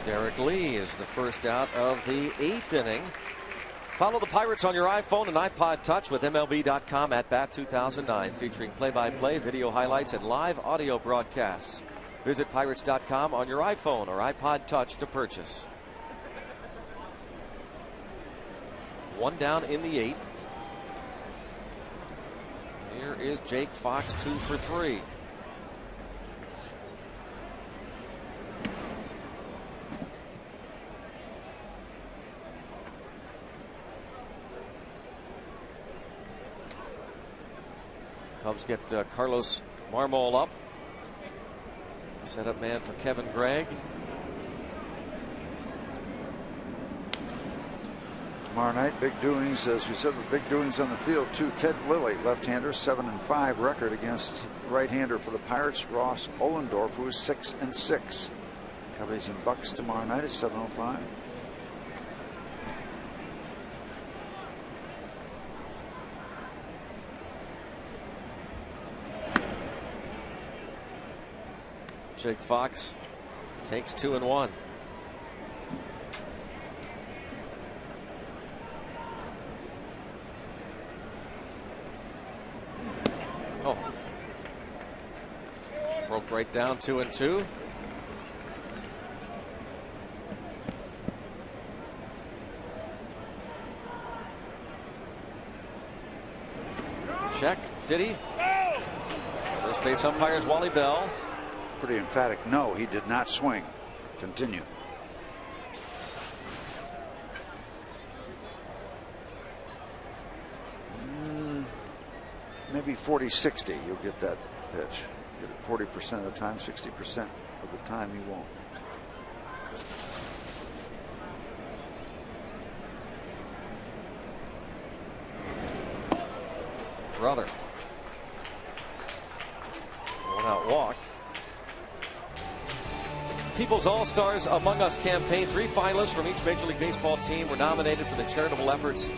Derek Lee is the first out of the 8th inning. Follow the Pirates on your iPhone and iPod Touch with MLB.com at Bat 2009, featuring play-by-play, video highlights, and live audio broadcasts. Visit Pirates.com on your iPhone or iPod Touch to purchase. 1 down in the 8th. Here is Jake Fox, 2 for 3. Cubs get Carlos Marmol up. Setup man for Kevin Gregg. Tomorrow night, big doings, as we said, with big doings on the field too. Ted Lilly, left-hander, 7-5 record against right-hander for the Pirates, Ross Ollendorf, who is 6-6. Cubbies and Bucks tomorrow night at 7:05. Jake Fox takes 2 and 1. Oh. Broke right down, 2 and 2. Check. Did he? First base umpires Wally Bell. Pretty emphatic no, he did not swing. Continue. Maybe 40-60 you'll get that pitch. Get it 40% of the time, 60% of the time you won't. Brother. 1 out walk. People's All-Stars Among Us campaign. 3 finalists from each Major League Baseball team were nominated for the charitable efforts.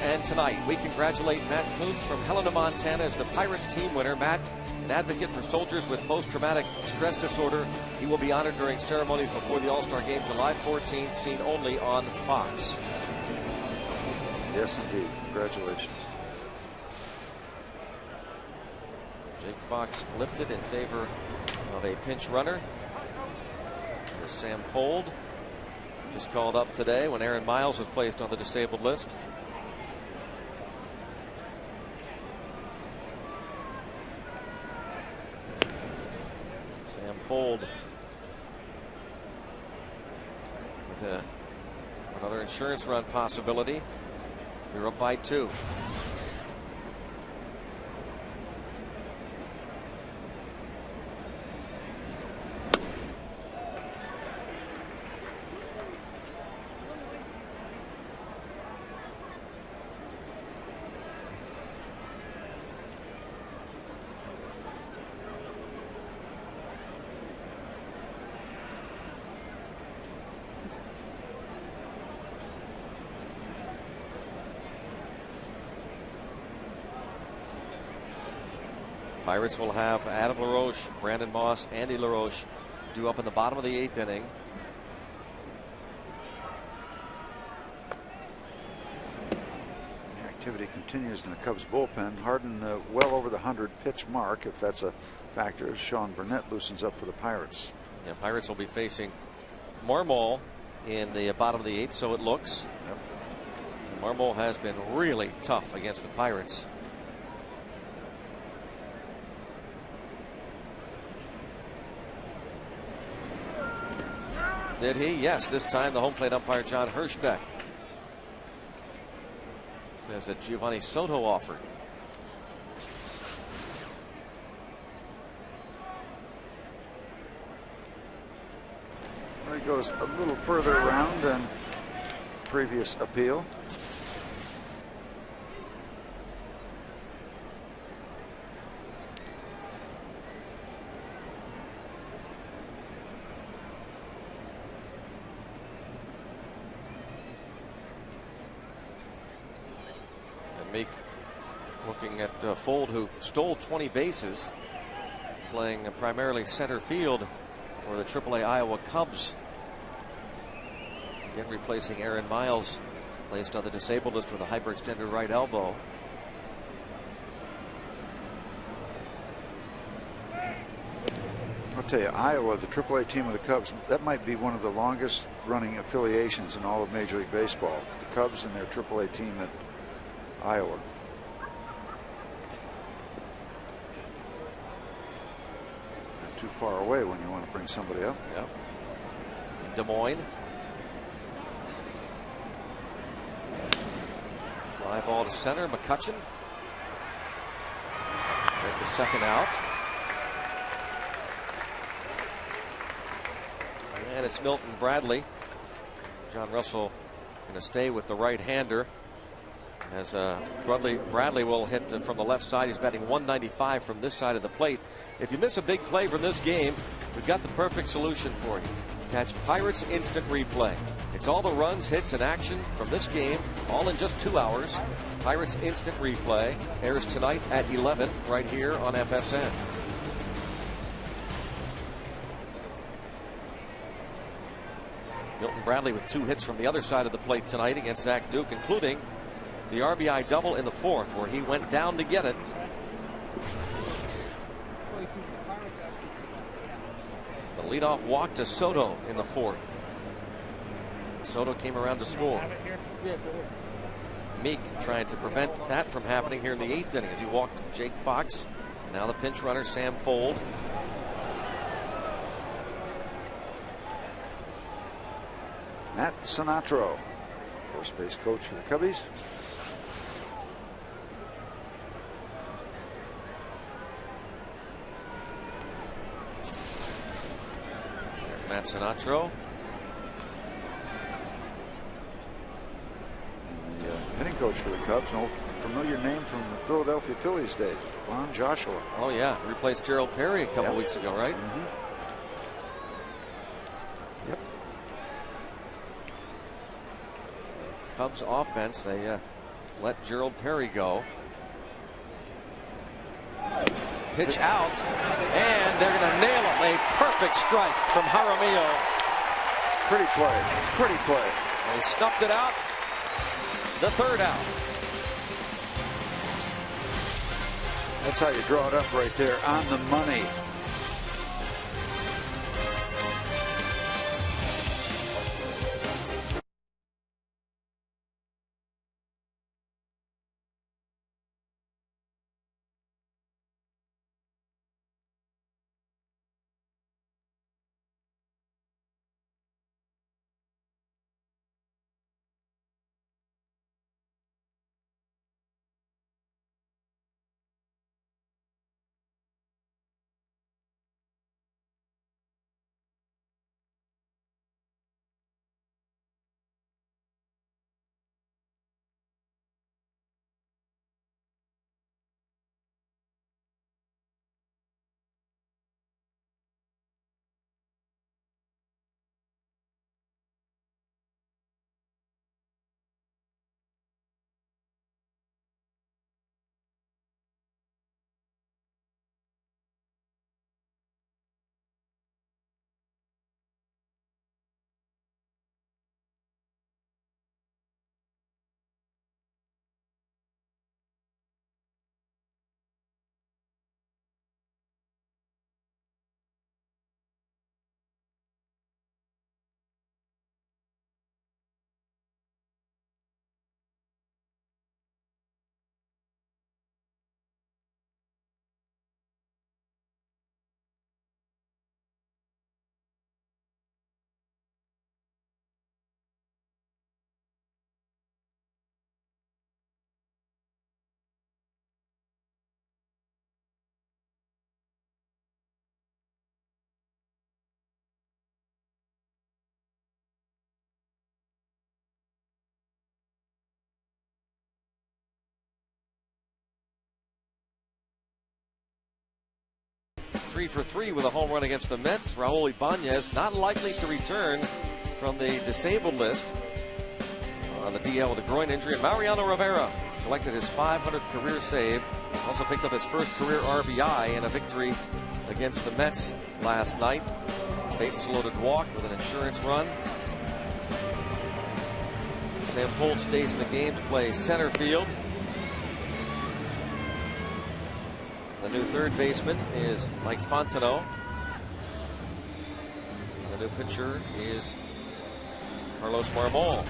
And tonight, we congratulate Matt Kuntz from Helena, Montana as the Pirates team winner. Matt, an advocate for soldiers with post-traumatic stress disorder. He will be honored during ceremonies before the All-Star Game July 14th, seen only on Fox. Yes, indeed. Congratulations. Jake Fox lifted in favor of a pinch runner. There's Sam Fold, just called up today when Aaron Miles was placed on the disabled list. Sam Fold with another insurance run possibility. They're up by 2. Pirates will have Adam LaRoche, Brandon Moss, Andy LaRoche due up in the bottom of the 8th inning. activity continues in the Cubs bullpen. Harden well over the 100 pitch mark, if that's a factor. Sean Burnett loosens up for the Pirates. Yeah, Pirates will be facing Marmol in the bottom of the 8th, so it looks. Yep. Marmol has been really tough against the Pirates. Did he? Yes, this time the home plate umpire John Hirschbeck says that Giovanni Soto offered. Well, he goes a little further around than previous appeal. Meek looking at Fold, who stole 20 bases, playing primarily center field for the AAA Iowa Cubs. Again, replacing Aaron Miles, placed on the disabled list with a hyperextended right elbow. I'll tell you, Iowa, the AAA team of the Cubs, that might be one of the longest running affiliations in all of Major League Baseball. The Cubs and their AAA team at Iowa. Not too far away when you want to bring somebody up. Yep. In Des Moines. Fly ball to center. McCutchen with the second out. And it's Milton Bradley. John Russell going to stay with the right-hander. As Bradley will hit from the left side. He's batting 195 from this side of the plate. If you miss a big play from this game, we've got the perfect solution for you. Catch Pirates Instant Replay. It's all the runs, hits, and action from this game, all in just 2 hours. Pirates Instant Replay airs tonight at 11 right here on FSN. Milton Bradley with 2 hits from the other side of the plate tonight against Zach Duke, including the RBI double in the 4th, where he went down to get it. The leadoff walk to Soto in the 4th. Soto came around to score. Meek trying to prevent that from happening here in the 8th inning as he walked Jake Fox. Now the pinch runner, Sam Fold. Matt Sinatro, first base coach for the Cubbies. There's Matt Sinatro. And the hitting coach for the Cubs, an old familiar name from the Philadelphia Phillies days, Ron Joshua. Oh yeah, replaced Gerald Perry a couple weeks ago, right? Mm-hmm. Yep. Cubs offense, they let Gerald Perry go. Pitch out, and they're going to nail him. A perfect strike from Jaramillo. Pretty play. Pretty play. They snuffed it out. The 3rd out. That's how you draw it up right there on the money. 3 for 3 with a home run against the Mets. Raul Ibanez not likely to return from the disabled list on the DL with a groin injury. And Mariano Rivera collected his 500th career save. Also picked up his first career RBI in a victory against the Mets last night. Bases loaded walk with an insurance run. Sam Holt stays in the game to play center field. The new third baseman is Mike Fontenot. The new pitcher is Carlos Marmol.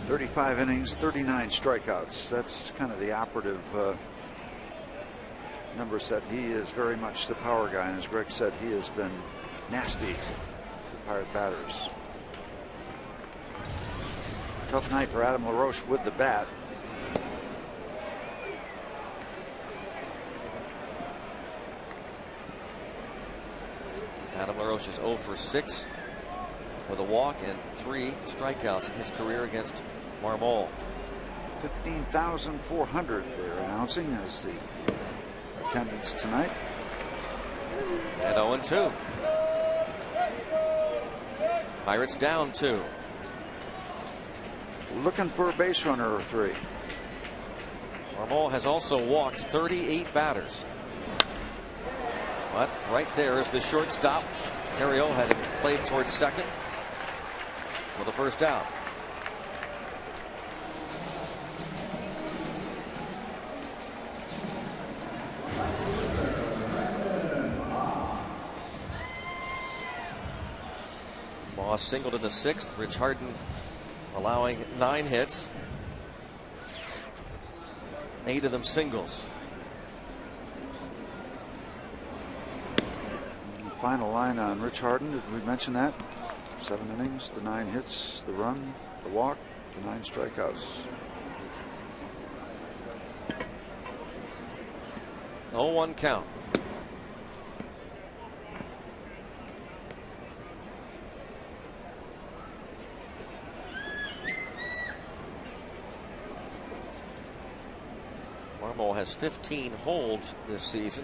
35 innings, 39 strikeouts. That's kind of the operative number set. He is very much the power guy, and as Greg said, he has been nasty to Pirate batters. Tough night for Adam LaRoche with the bat. Adam LaRoche is 0 for 6 with a walk and 3 strikeouts in his career against Marmol. 15,400 they're announcing as the attendance tonight. And 0-2. Pirates down 2. Looking for a base runner or 3. Marmol has also walked 38 batters. But right there is the shortstop. Terrio had played towards second for the first out. Moss singled in the 6th. Rich Harden allowing 9 hits. 8 of them singles. Final line on Rich Harden. Did we mention that? 7 innings, the 9 hits, the run, the walk, the 9 strikeouts. 0-1 count. Marmol has 15 holds this season.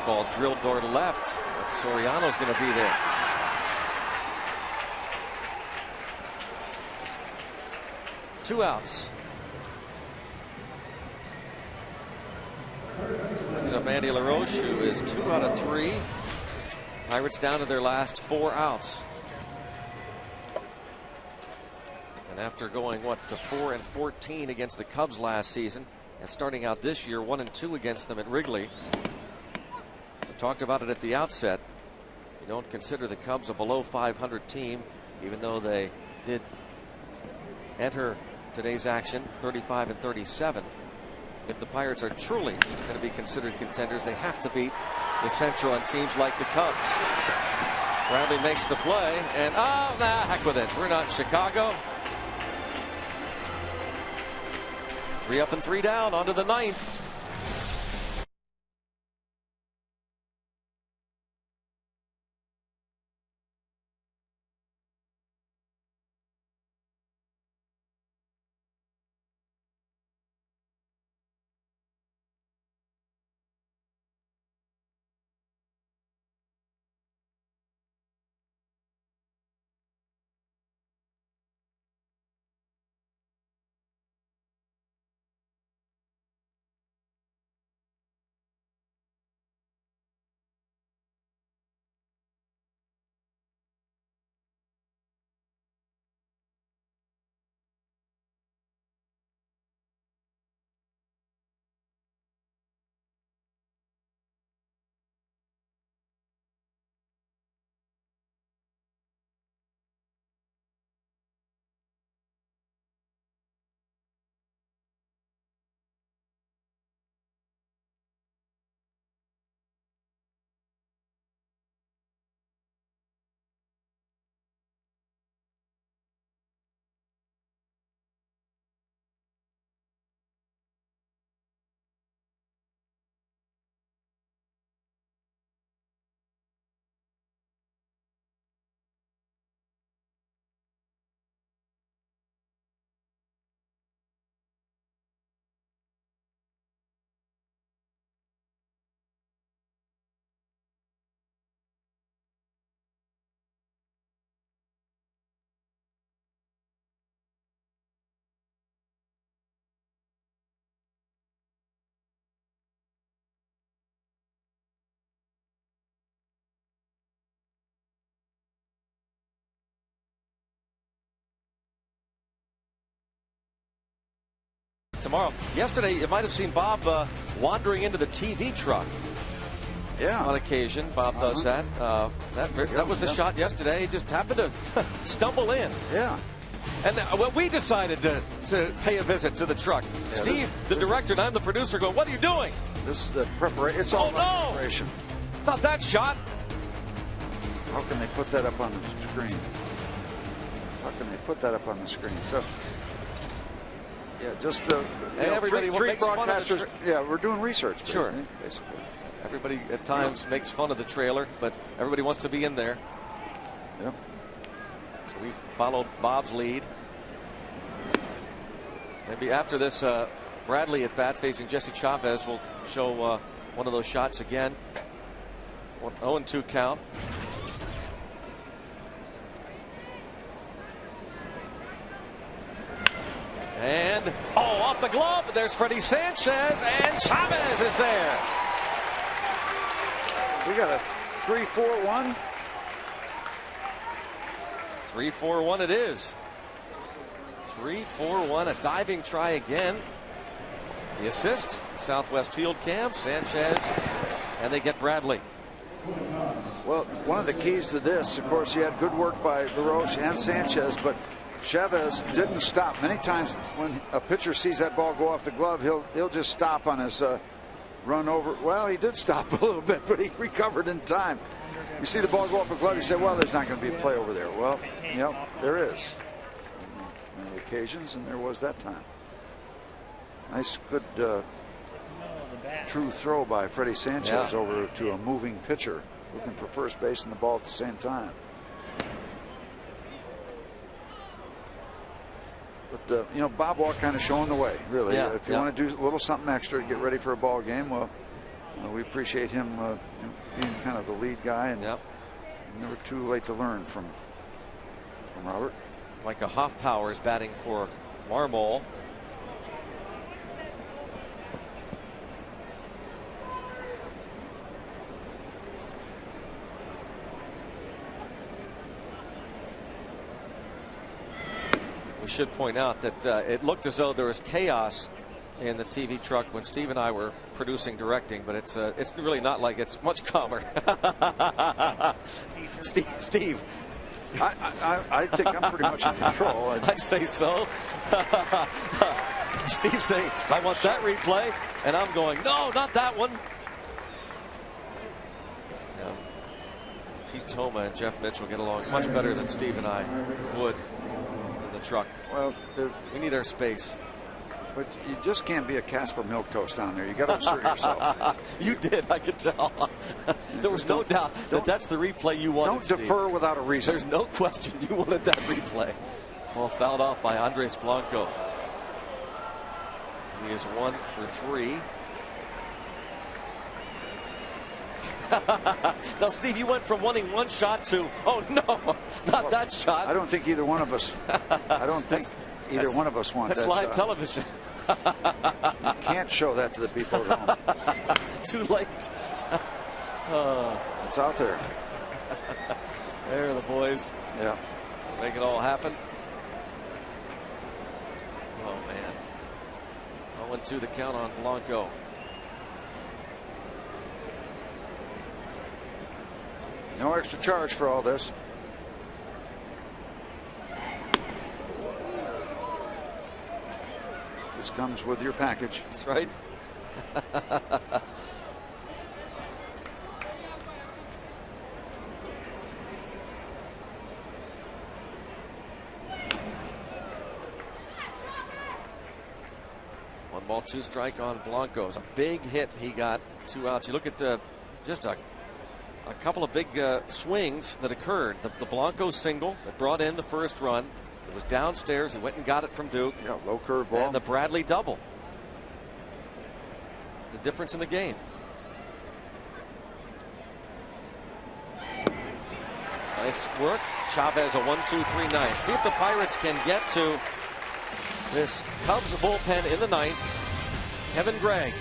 Ball drilled toward left. Soriano's going to be there. Two outs. Brings up Andy LaRoche, who is 2 out of 3. Pirates down to their last 4 outs. And after going, to 4 and 14 against the Cubs last season, and starting out this year 1 and 2 against them at Wrigley. Talked about it at the outset. You don't consider the Cubs a below 500 team, even though they did enter today's action 35 and 37. If the Pirates are truly going to be considered contenders, they have to beat the Central and teams like the Cubs. Bradley makes the play, and heck with it. We're not Chicago. 3 up and 3 down, onto the 9th. tomorrow. Yesterday, you might have seen Bob wandering into the TV truck. Yeah. On occasion, Bob does that. That was the shot yesterday. He just happened to stumble in. Yeah. And we decided to pay a visit to the truck. Yeah, Steve, the director, and I'm the producer, going, "What are you doing?" This is the preparation. It's all about preparation. Not that shot. How can they put that up on the screen? How can they put that up on the screen? So, yeah, just everybody three makes fun of the broadcasters. Yeah, we're doing research. Sure. Basically. Everybody at times makes fun of the trailer, but everybody wants to be in there. Yeah. So we've followed Bob's lead. Maybe after this Bradley at bat facing Jesse Chavez will show one of those shots again. 0-2 count. And off the glove. There's Freddie Sanchez, and Chavez is there. We got a 3-4-1. 3-4-1 it is. 3-4-1, a diving try again. The assist, Southwest Field Cam, Sanchez, and they get Bradley. Well, one of the keys to this, of course, he had good work by LaRoche and Sanchez, but Chavez didn't stop. Many times when a pitcher sees that ball go off the glove, he'll just stop on his run over. Well, he did stop a little bit, but he recovered in time. You see the ball go off the glove, you say, well, there's not going to be a play over there. Well, yep, there is. Many occasions, and there was that time. Nice, good, true throw by Freddie Sanchez over to a moving pitcher, looking for first base and the ball at the same time. But, you know, Bob Watt kind of showing the way, really. If you want to do a little something extra to get ready for a ball game, well, we appreciate him being kind of the lead guy, and never too late to learn from Robert. Micah Hoffpower is batting for Marmol. We should point out that it looked as though there was chaos in the TV truck when Steve and I were producing, directing, but it's really not like it's much calmer. Steve. I think I'm pretty much in control. I'd say so. Steve saying, "I want that replay," and I'm going, "No, not that one." Yeah. Pete Toma and Jeff Mitchell get along much better than Steve and I would in the truck. Well, we need our space. But you just can't be a Casper milquetoast down there. You got to assert yourself. You did, I could tell. There was no doubt that that's the replay you wanted. Don't defer without a reason. There's no question you wanted that replay. Ball fouled off by Andres Blanco. He is 1 for 3. Now, Steve, you went from wanting one shot to, oh no, not that shot. I don't think either one of us. I don't think either one of us wants that. That's live television. You can't show that to the people at home. Too late. It's out there. There are the boys. Yeah. Make it all happen. Oh, man. 0-2 the count on Blanco. No extra charge for all this. This comes with your package. That's right. One ball, 2 strike on Blanco. It's a big hit. He got 2 outs. You look at just a couple of big swings that occurred. The Blanco single that brought in the first run. It was downstairs. He went and got it from Duke. Yeah, low curve ball. And the Bradley double. The difference in the game. Nice work. Chavez a 1-2-3-9. See if the Pirates can get to this Cubs bullpen in the 9th. Kevin Gregg.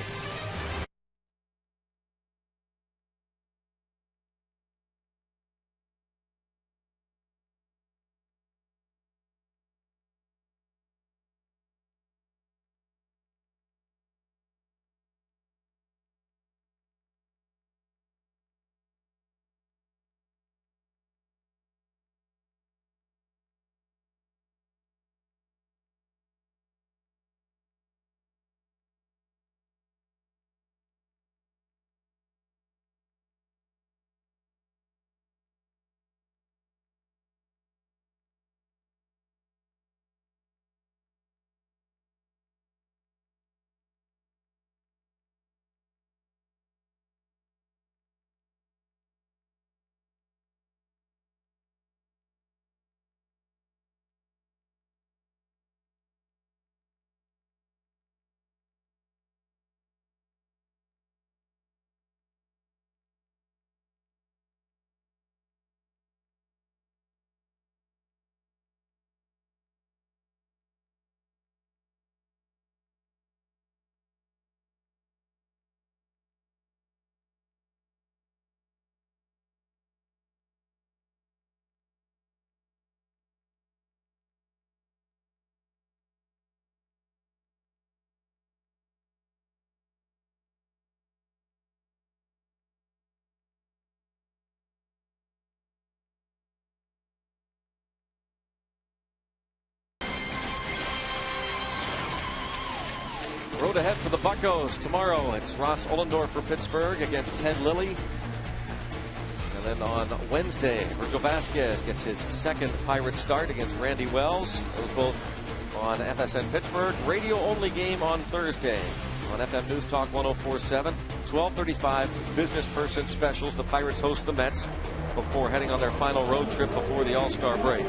Road ahead for the Buccos tomorrow. It's Ross Ollendorf for Pittsburgh against Ted Lilly. And then on Wednesday, Virgil Vasquez gets his second Pirate start against Randy Wells. Those both on FSN Pittsburgh. Radio only game on Thursday on FM News Talk 104.7. 12:35 business person specials. The Pirates host the Mets before heading on their final road trip before the All-Star break.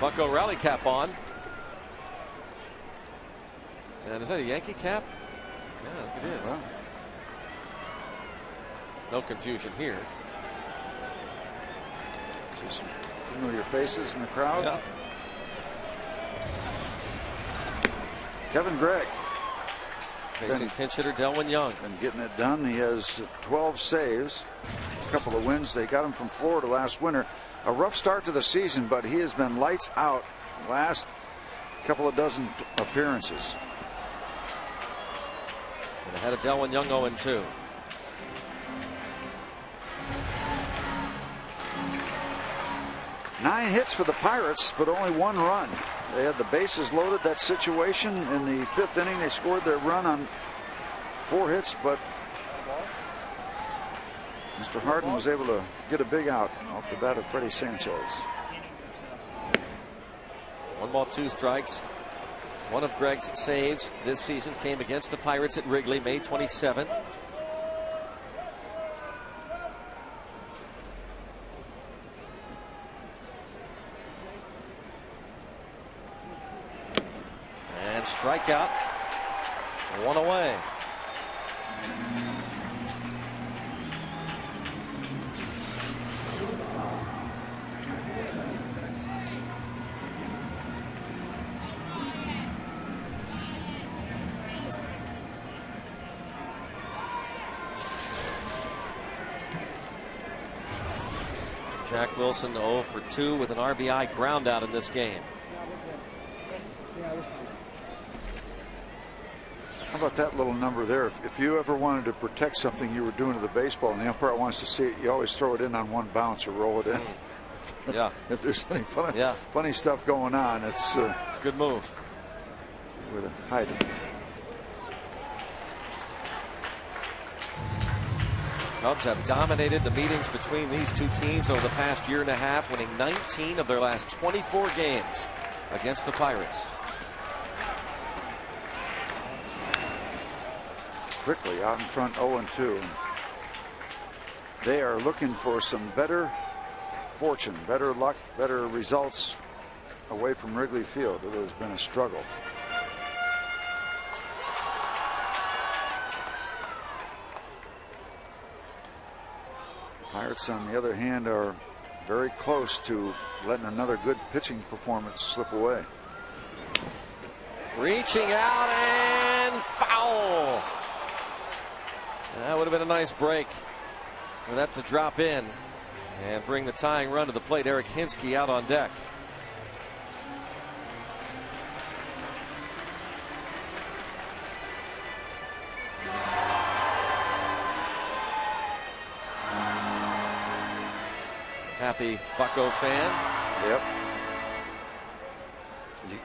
Bucco rally cap on. And is that a Yankee cap? Yeah, it is. Wow. No confusion here. See some familiar faces in the crowd. Yeah. Kevin Gregg. Facing pinch hitter Delwyn Young. And getting it done. He has 12 saves. A couple of wins. They got him from Florida last winter. A rough start to the season, but he has been lights out last couple of dozen appearances. And ahead of Delwyn Young 0-2. Nine hits for the Pirates, but only one run. They had the bases loaded, that situation. In the fifth inning, they scored their run on 4 hits, but Mr. Harden was able to get a big out off the bat of Freddie Sanchez. 1 ball, 2 strikes. One of Gregg's saves this season came against the Pirates at Wrigley, May 27th. And strikeout. 1 away. Jack Wilson 0 for 2 with an RBI ground out in this game. How about that little number there? If you ever wanted to protect something you were doing to the baseball and the umpire wants to see it, you always throw it in on one bounce or roll it in. Yeah. If there's any funny stuff going on, it's a good move. Way to hide it. Cubs have dominated the meetings between these two teams over the past year and a half, winning 19 of their last 24 games against the Pirates. Quickly out in front, 0-2. They are looking for some better fortune, better luck, better results away from Wrigley Field. It has been a struggle. Pirates, on the other hand, are very close to letting another good pitching performance slip away. Reaching out and foul. That would have been a nice break for that to drop in and bring the tying run to the plate. Eric Hinsky out on deck. Happy Bucco fan. Yep.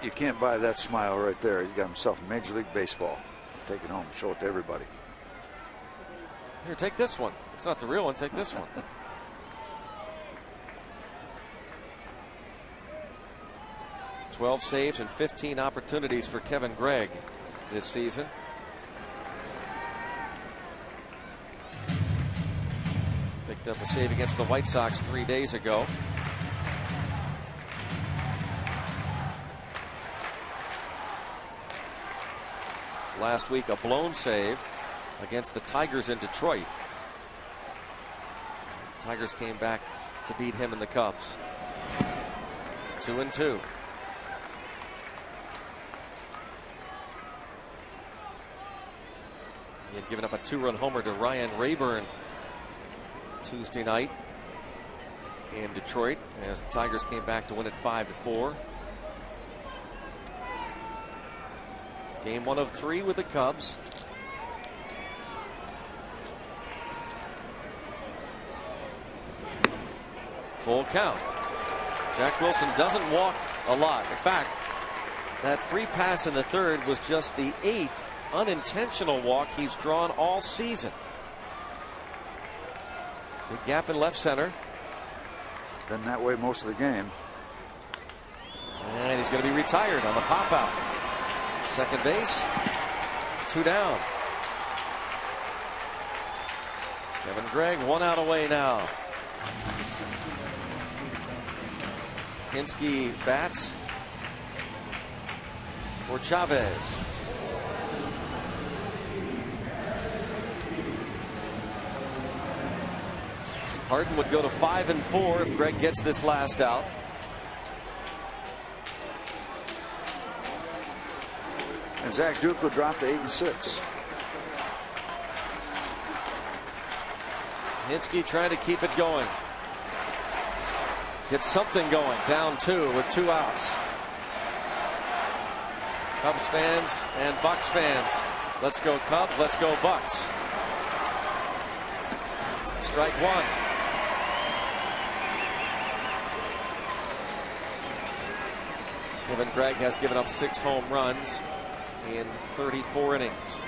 You can't buy that smile right there. He's got himself a Major League Baseball. Take it home, show it to everybody. Here, take this one. It's not the real one. Take this one. "12 saves and 15 opportunities for Kevin Gregg this season. Picked up a save against the White Sox 3 days ago. Last week, a blown save against the Tigers in Detroit. Tigers came back to beat him and the Cubs. 2-2. He had given up a 2-run homer to Ryan Rayburn Tuesday night in Detroit as the Tigers came back to win it 5-4. Game 1 of 3 with the Cubs. Full count. Jack Wilson doesn't walk a lot. In fact, that free pass in the third was just the 8th unintentional walk he's drawn all season. Big gap in left center. Been that way most of the game. And he's going to be retired on the pop out. Second base, 2 down. Kevin Gregg 1 out away now. Hinske bats for Chavez. Harden would go to 5-4 if Gregg gets this last out. And Zach Duke would drop to 8-6. Hinske trying to keep it going. Get something going. Down 2 with 2 outs. Cubs fans and Bucks fans. Let's go Cubs. Let's go Bucks. Strike 1. Kevin Gregg has given up 6 home runs in 34 innings.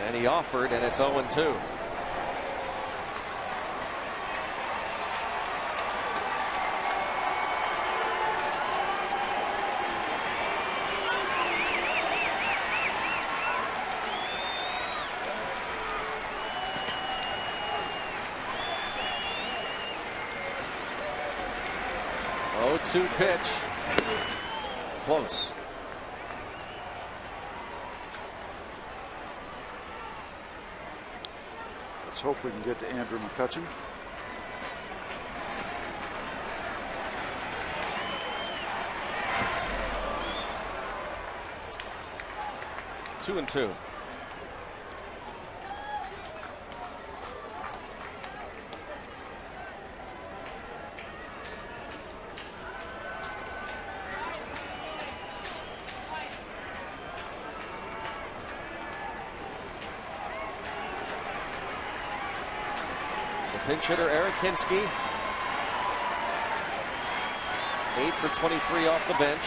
And he offered, and it's 0-2. Two pitch. Close. Let's hope we can get to Andrew McCutchen. Two and 2. Pinch hitter Eric Hinske, 8 for 23 off the bench.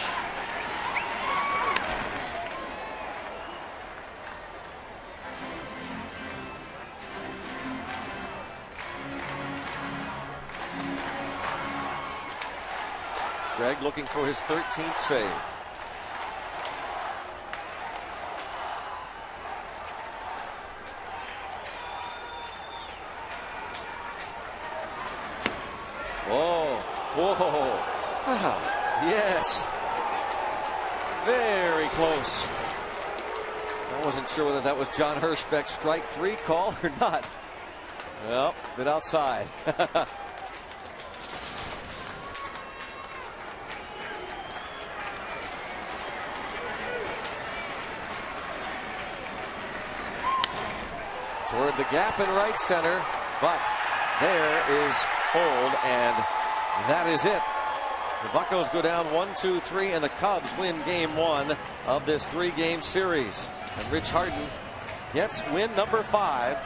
Gregg looking for his 13th save. Whoa. Yes. Very close. I wasn't sure whether that was John Hirschbeck's strike 3 call or not. Well, bit outside. Toward the gap in right center, but there is hold, and that is it. The Buccos go down 1-2-3, and the Cubs win game 1 of this 3-game series. And Rich Harden gets win number 5.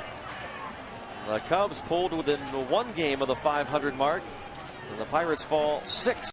The Cubs pulled within 1 game of the 500 mark, and the Pirates fall 6.